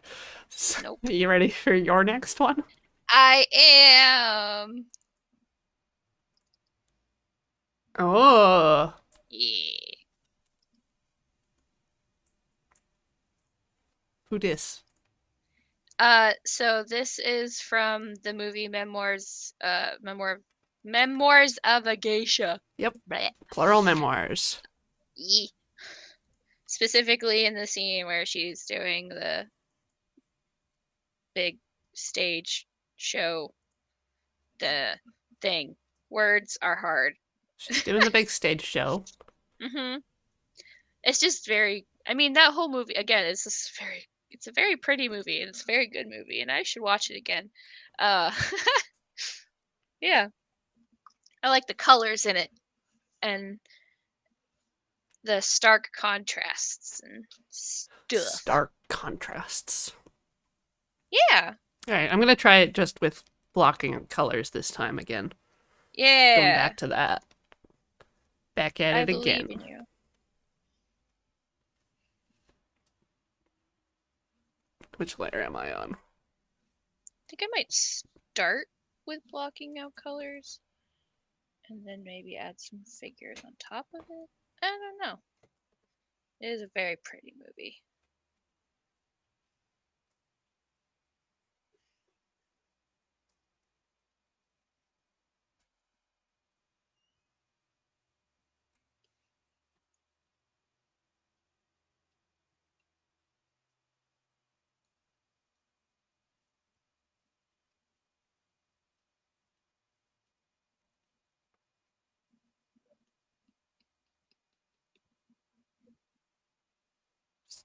Nope. Are you ready for your next one? I am. Oh, Yeah. who dis? So this is from the movie Memoirs of a Geisha. Yep, Blech. plural memoirs. Yee. Specifically in the scene where she's doing the big stage show, the thing. Words are hard. She's doing the big stage show. Mm-hmm. It's just very. I mean, that whole movie again. It's a very pretty movie and it's a very good movie, and I should watch it again. Uh, yeah, I like the colors in it and the stark contrasts and stuff. Stark contrasts. Yeah. All right, I'm gonna try it just with blocking and colors this time again. Yeah. Going back to that. Back at I it believe again. in you. Which layer am I on? I think I might start with blocking out colors and then maybe add some figures on top of it. I don't know. It is a very pretty movie.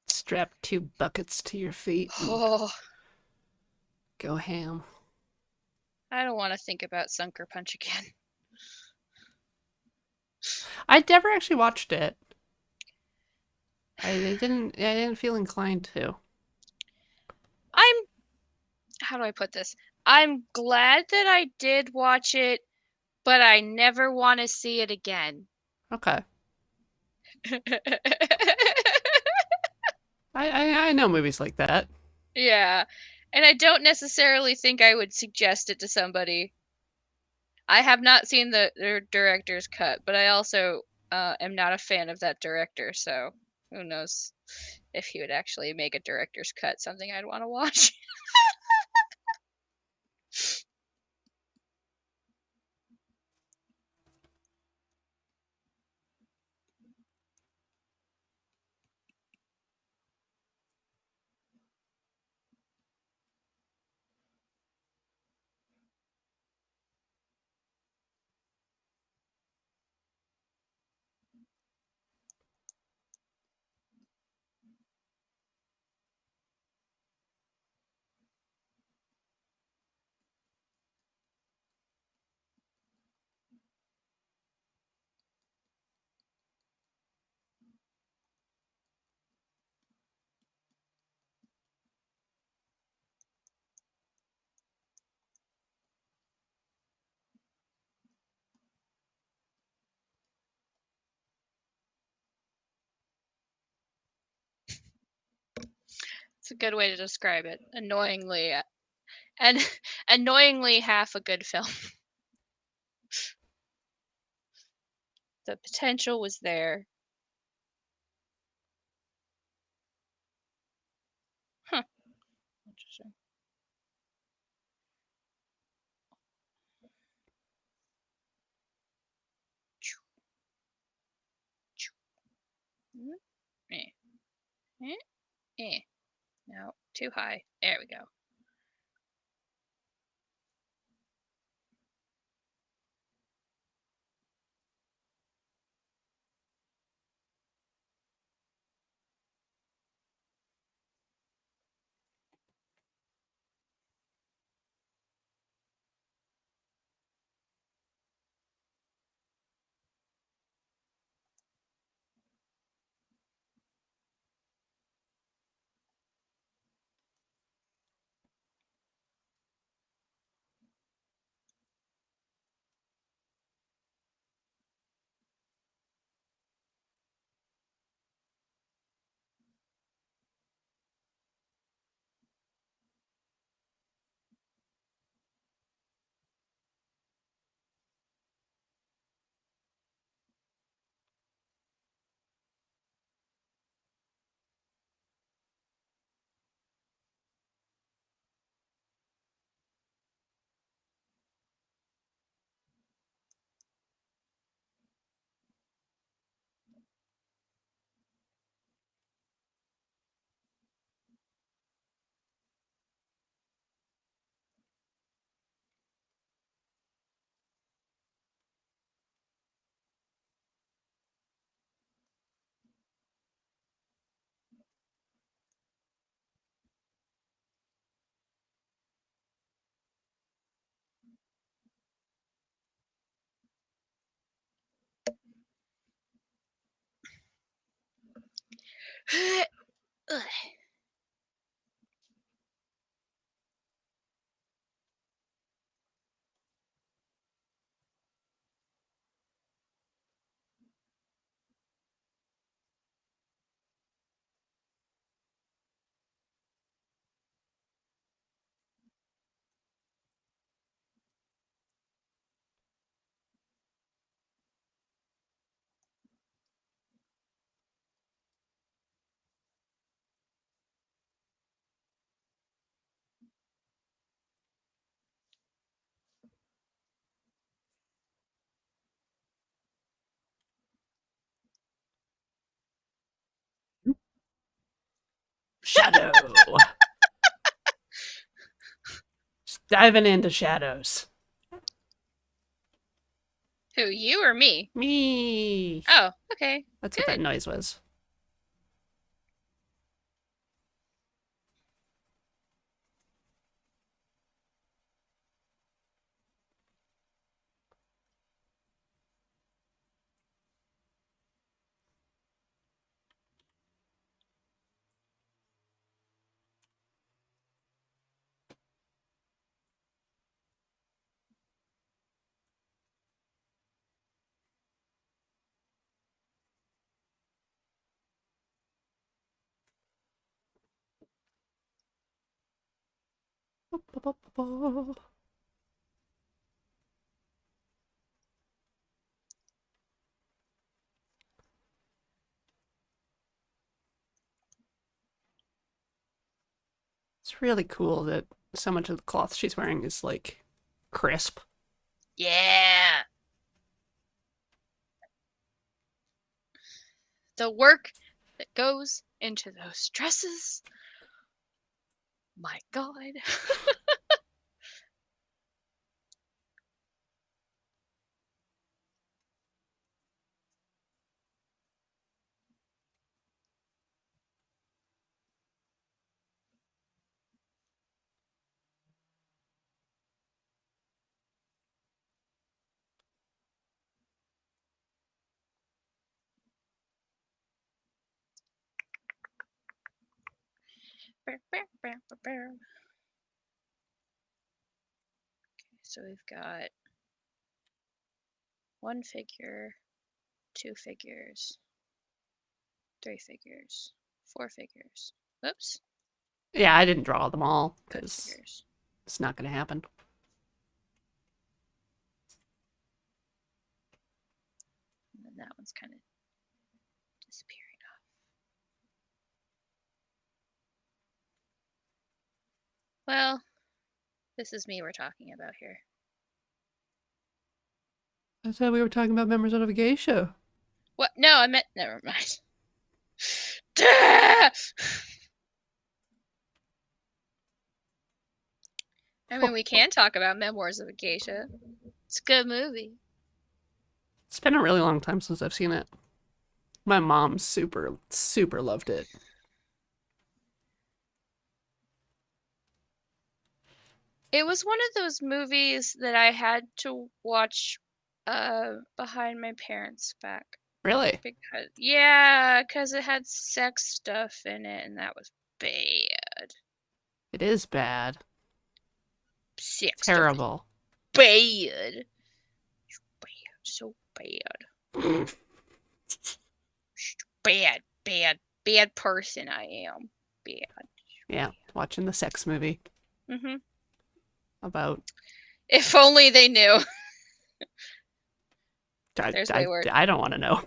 Strap 2 buckets to your feet and Oh, go ham. I don't want to think about Sunker Punch again. I never actually watched it. I didn't feel inclined to. I'm, how do I put this? I'm glad that I did watch it, but I never want to see it again. Okay. I know movies like that. Yeah. And I don't necessarily think I would suggest it to somebody. I have not seen the director's cut, but I also am not a fan of that director, so who knows if he would actually make a director's cut something I'd want to watch. It's a good way to describe it. Annoyingly, and annoyingly half a good film. The potential was there. Huh. Interesting. Eh, eh, eh. No, too high. There we go. Shadow. Just diving into shadows. Who, you or me? Me. Oh, okay. That's what that Good. noise was. It's really cool that so much of the cloth she's wearing is like crisp. Yeah. The work that goes into those dresses. My God. So we've got one figure, two figures, three figures, four figures. Whoops. Yeah, I didn't draw them all Five because figures. it's not going to happen. And then that one's kind of disappearing off. Well, this is me we're talking about here. I said we were talking about members of a gay show. What? No, I meant. Never mind. I mean, we can talk about Memoirs of a Geisha. It's a good movie. It's been a really long time since I've seen it. My mom super, super loved it. It was one of those movies that I had to watch behind my parents' back. Really? Because it had sex stuff in it, and that was bad. It is bad. Sex stuff is Terrible. bad. So bad. Bad person I am. Bad. Yeah, watching the sex movie Mm-hmm. about. If only they knew. There's way worse. I don't want to know.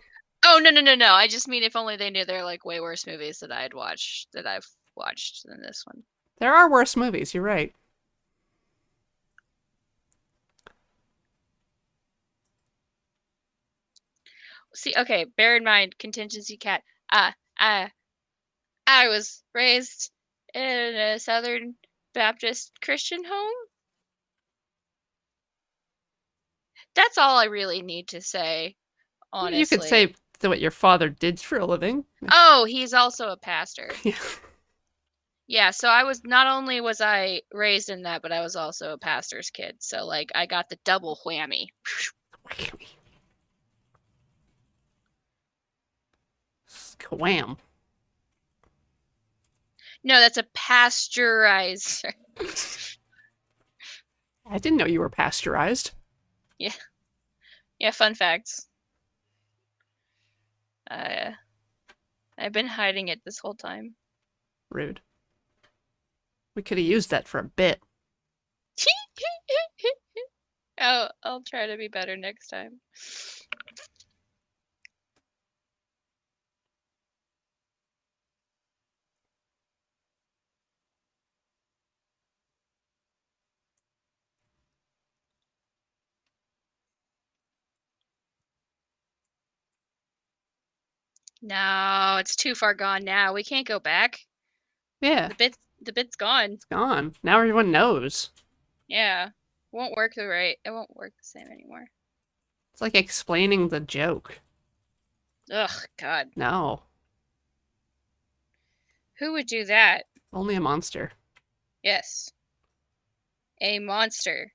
Oh, no. I just mean if only they knew there are like way worse movies that I've watched than this one. There are worse movies, you're right. See, okay, bear in mind, contingency cat. I was raised in a Southern Baptist Christian home. That's all I really need to say, You could honestly. say what your father did for a living. Oh, he's also a pastor. Yeah. Yeah, so I was not only was I raised in that, but I was also a pastor's kid. So like I got the double whammy. Wham. No, that's a pasteurizer. I didn't know you were pasteurized. Yeah, fun facts. I've been hiding it this whole time. Rude. We could have used that for a bit. Oh, I'll try to be better next time. No, it's too far gone now. We can't go back. Yeah, The bit's gone. it's gone. Now everyone knows. Yeah. Won't work the right. It won't work the same anymore. It's like explaining the joke. Ugh, God. No, Who would do that? only a monster. Yes. A monster.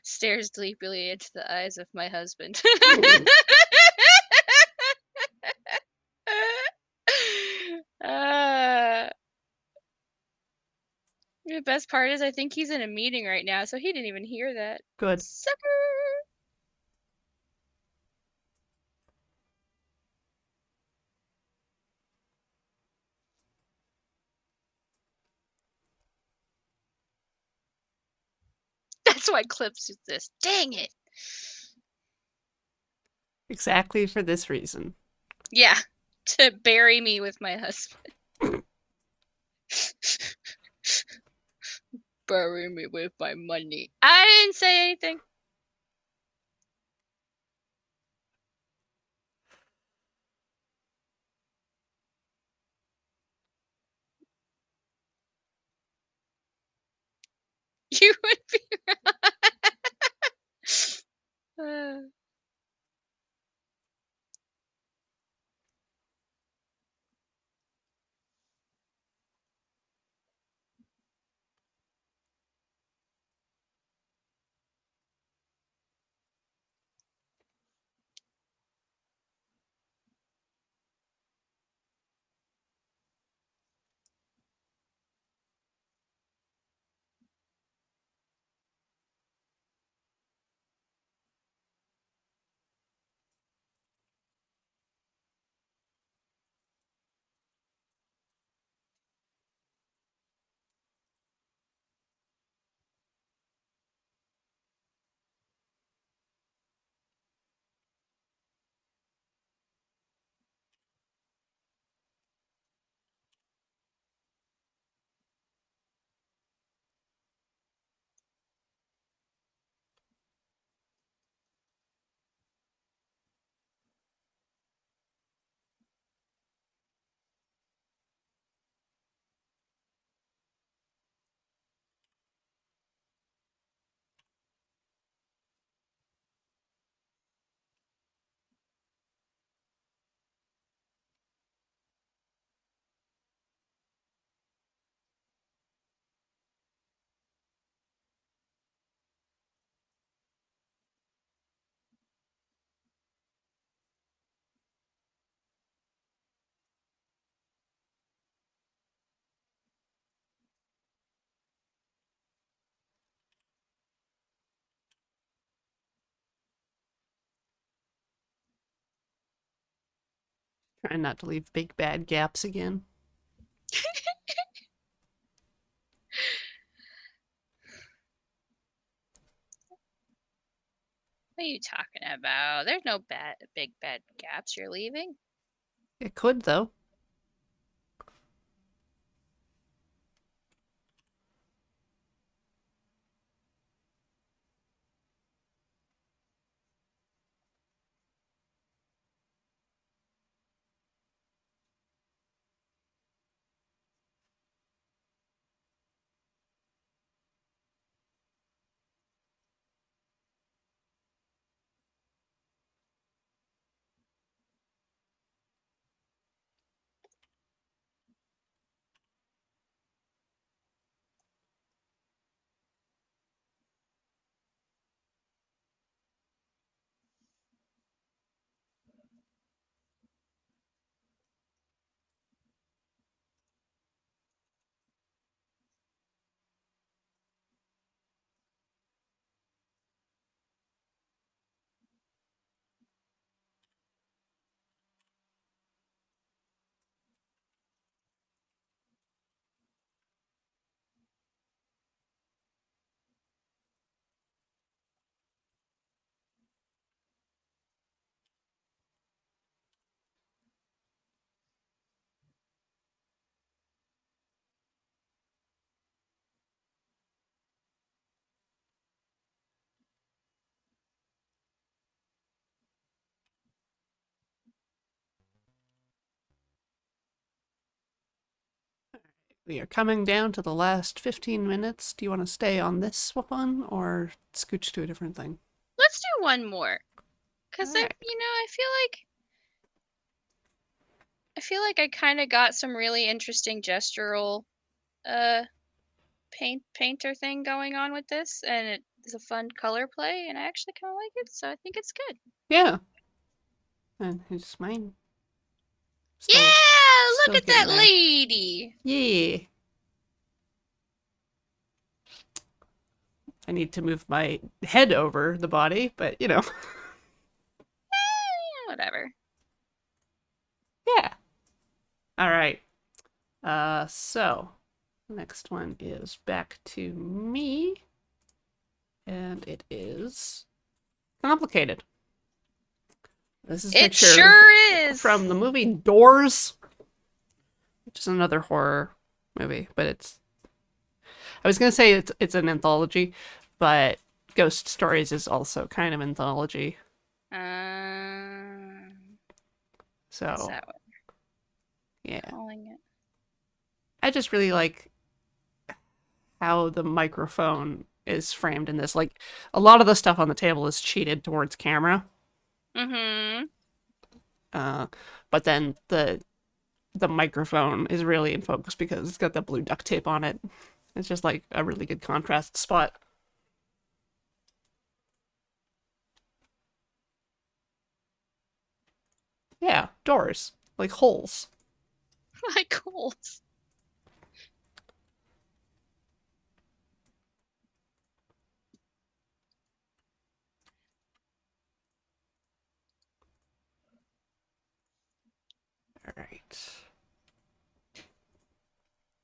Stares sleepily into the eyes of my husband. uh, the best part is I think he's in a meeting right now, so he didn't even hear that. Good. Sucker! That's why Clips do this. Dang it! Exactly for this reason. Yeah, to bury me with my husband. Bury me with my money. I didn't say anything. You would be right. Trying not to leave big bad gaps again. What are you talking about? There's no big bad gaps you're leaving. It could, though. We are coming down to the last 15 minutes. Do you want to stay on this one or scooch to a different thing? Let's do one more. Cause All right. I feel like I kind of got some really interesting gestural uh painter thing going on with this, and it is a fun color play, and I actually kind of like it, so I think it's good. Yeah. And it's mine. Yeah, look Still at that getting there. lady. Yeah. I need to move my head over the body, but you know. Whatever. Yeah. All right. So the next one is back to me, and it is complicated. This is a It picture sure is. from the movie Doors, which is another horror movie, but it's. I was gonna say it's an anthology, but Ghost Stories is also kind of anthology. What's So that one yeah, calling it? I just really like how the microphone is framed in this. Like a lot of the stuff on the table is cheated towards camera. Mm-hmm. Uh, but then the microphone is really in focus because it's got that blue duct tape on it. It's just like a really good contrast spot. Yeah, doors. Like holes. Like holes. Alright.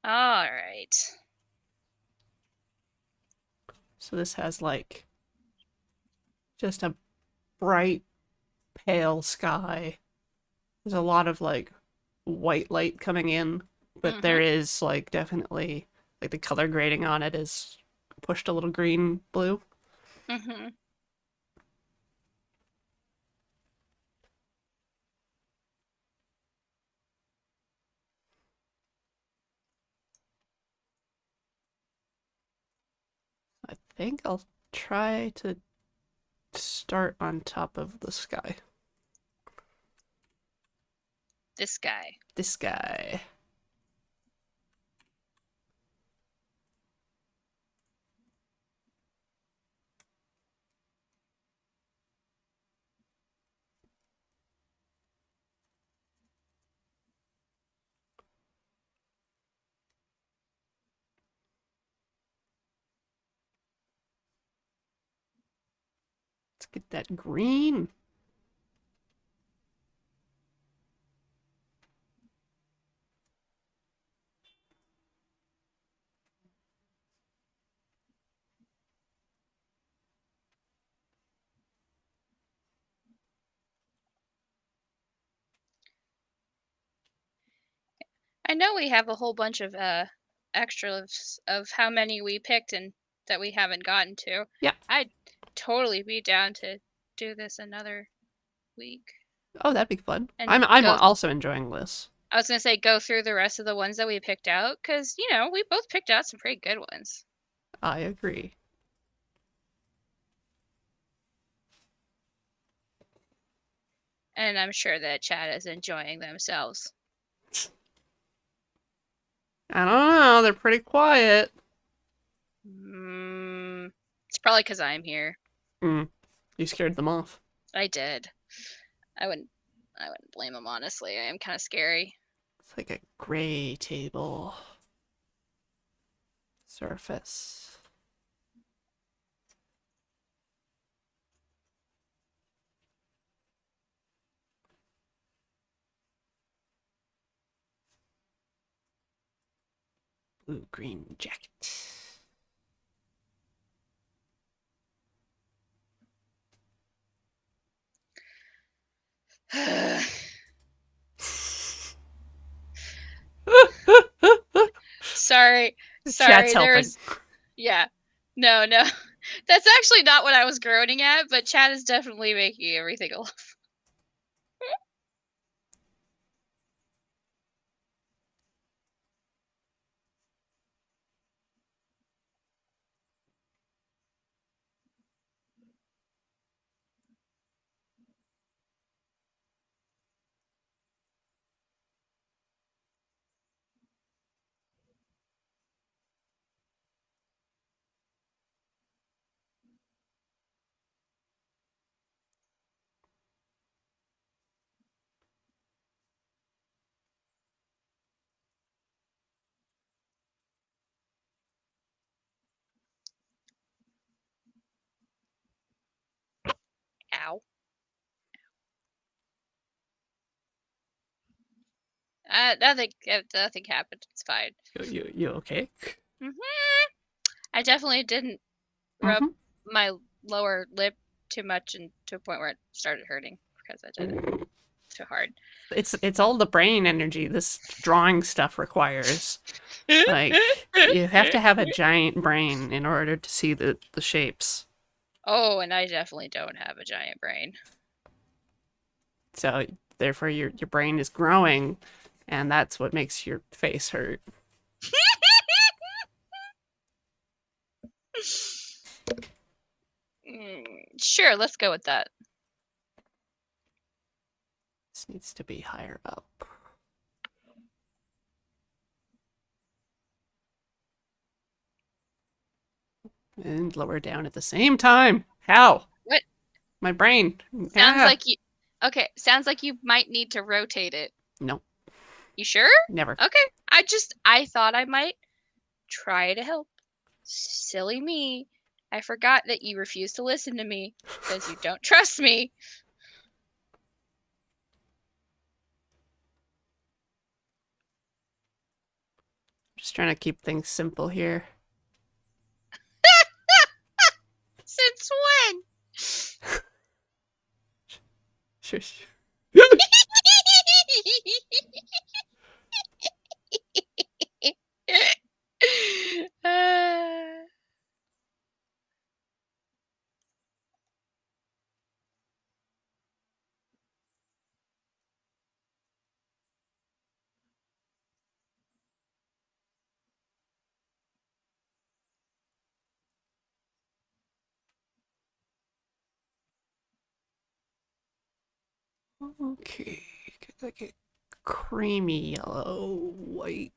All right. So this has like just a bright, pale sky. There's a lot of like white light coming in, but Mm-hmm. there is like definitely like the color grading on it is pushed a little green blue. Mm-hmm. I think I'll try to start on top of the sky. This guy. This guy. Let's get that green. I know we have a whole bunch of extras of how many we picked and that we haven't gotten to. Yeah. I'd totally be down to do this another week Oh, that'd be fun. and I'm go. also enjoying this. I was gonna say go through the rest of the ones that we picked out, because we both picked out some pretty good ones. I agree. And I'm sure that chat is enjoying themselves. I don't know. They're pretty quiet. It's probably because I'm here. You scared them off. I did. I wouldn't blame them, honestly. I am kind of scary. It's like a gray table. Surface. Blue green jacket. Sorry. Chat's helping. There's yeah. No. That's actually not what I was groaning at, but chat is definitely making everything a lot. Nothing happened. It's fine. You okay? hmm I definitely didn't rub Mhm. my lower lip too much and to a point where it started hurting because I did it too hard. It's all the brain energy this drawing stuff requires. Like you have to have a giant brain in order to see the shapes. Oh, and I definitely don't have a giant brain. So therefore your brain is growing and that's what makes your face hurt. Sure, let's go with that. This needs to be higher up. And lower down at the same time. How? What? My brain. Sounds Ah. like you. Okay, sounds like you might need to rotate it. No, You sure? never. Okay. I thought I might try to help. Silly me. I forgot that you refuse to listen to me because you don't trust me. Just trying to keep things simple here. Since when? Shush. uh, Okay, like a creamy yellow, white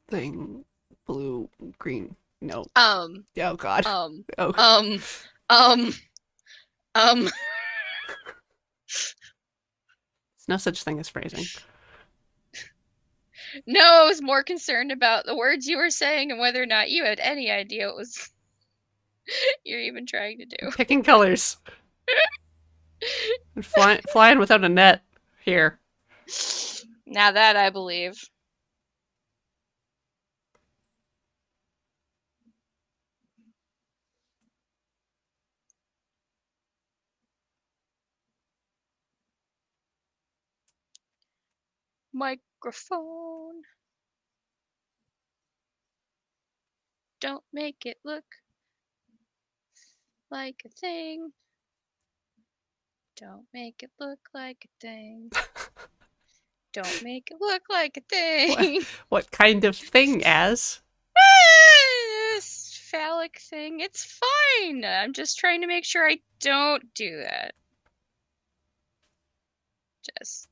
thing, blue, green. No. um, Oh God. um, Oh, um, um, um. there's no such thing as phrasing. No, I was more concerned about the words you were saying and whether or not you had any idea what was you're even trying to do. Picking colors. Flying without a net here. Now that I believe. Microphone. Don't make it look like a thing. Don't make it look like a thing. Don't make it look like a thing. What kind of thing, as? This phallic thing. It's fine. I'm just trying to make sure I don't do that. Just.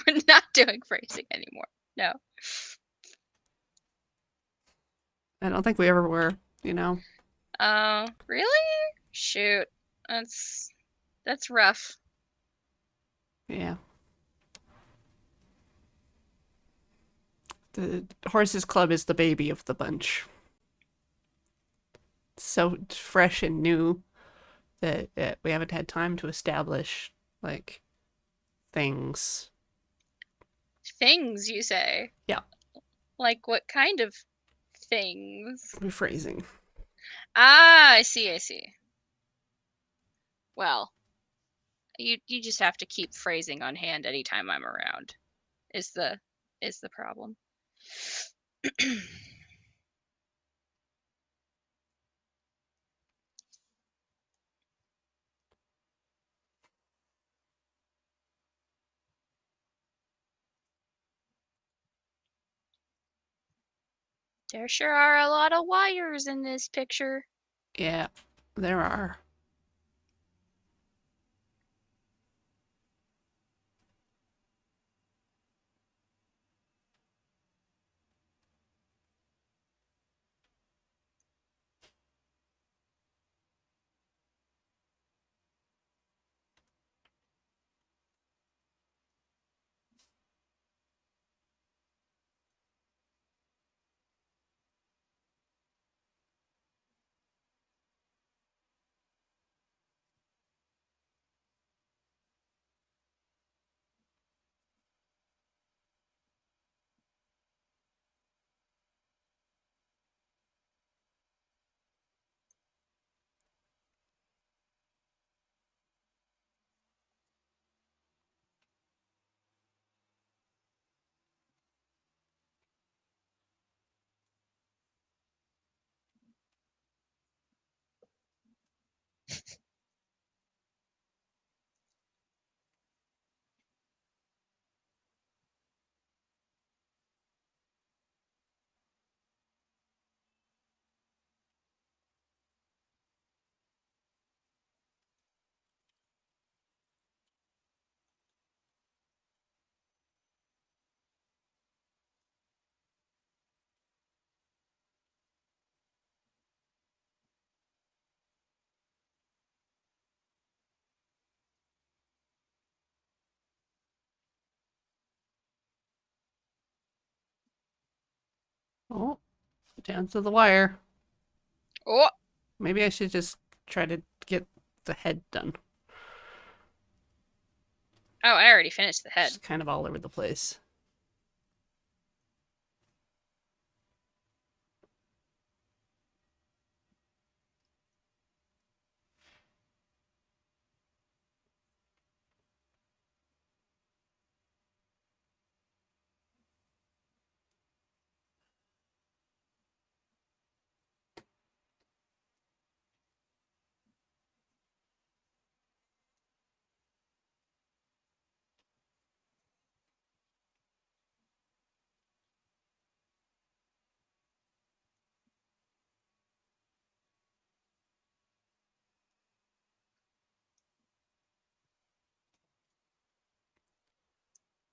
We're not doing phrasing anymore. No. I don't think we ever were, you know? Really? Shoot. That's rough. Yeah. The Horses Club is the baby of the bunch. So fresh and new that we haven't had time to establish, like, things. Things, you say? Yeah. Like what kind of things? Rephrasing. Ah, I see. Well, you just have to keep phrasing on hand anytime I'm around. Is the problem. There sure are a lot of wires in this picture. Yeah, there are. Oh, down to the wire. Oh, Maybe I should just try to get the head done. oh, I already finished the head. It's kind of all over the place.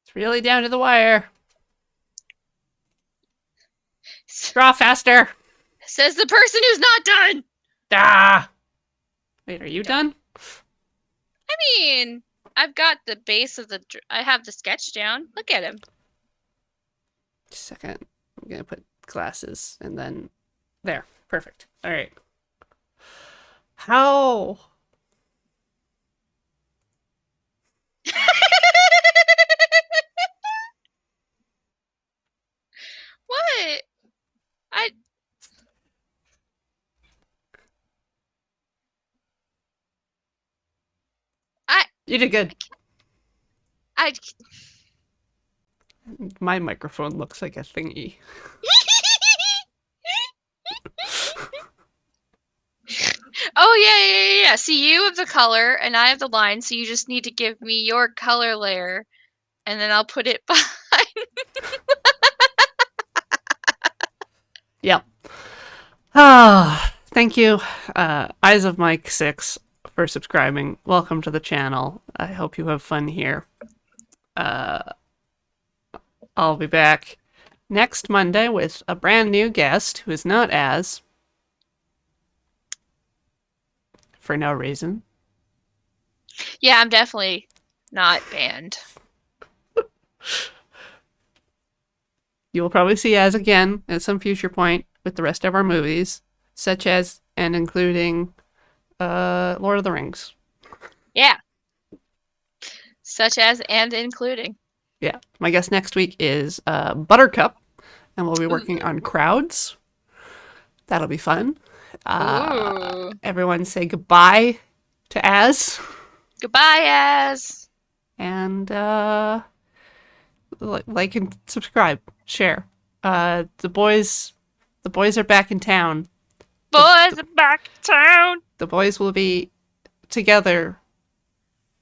It's really down to the wire. Draw faster. Says the person who's not done. Ah! Wait, are you done? I mean, I've got the base of the. I have the sketch down. Look at him. Just a second. I'm gonna put glasses and then there. Perfect. All right. How? What? I. You did good. I. My microphone looks like a thingy. Oh yeah. See, you have the color and I have the line, so you just need to give me your color layer, and then I'll put it behind. Yep. Ah, thank you, Eyes of Mike 6, for subscribing. Welcome to the channel. I hope you have fun here. I'll be back next Monday with a brand new guest who is not Az. For no reason. Yeah, I'm definitely not banned. You will probably see Az again at some future point with the rest of our movies, such as and including Lord of the Rings. Yeah. Such as and including. Yeah. My guest next week is Buttercup, and we'll be working on Crowds. That'll be fun. Ooh. Everyone say goodbye to Az. Goodbye, Az. And like and subscribe, share. The boys are back in town. Boys are back in town. The boys will be together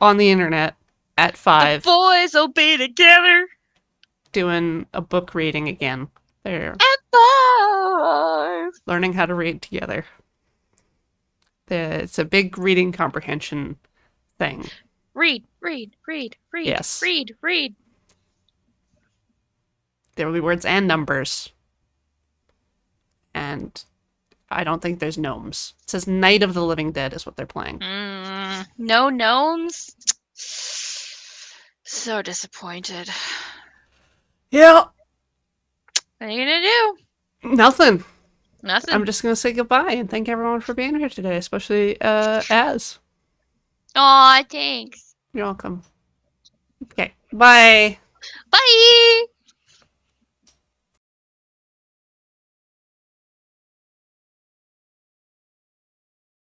on the internet at 5. The boys will be together. Doing a book reading again. They're At 5. learning how to read together. It's a big reading comprehension thing. Read. Yes. Read. There will be words and numbers. And I don't think there's gnomes. It says Night of the Living Dead is what they're playing. No gnomes? So disappointed. Yeah. What are you gonna do? Nothing. Nothing. I'm just going to say goodbye and thank everyone for being here today, especially Az. Aw, thanks. You're welcome. Okay. Bye. Bye!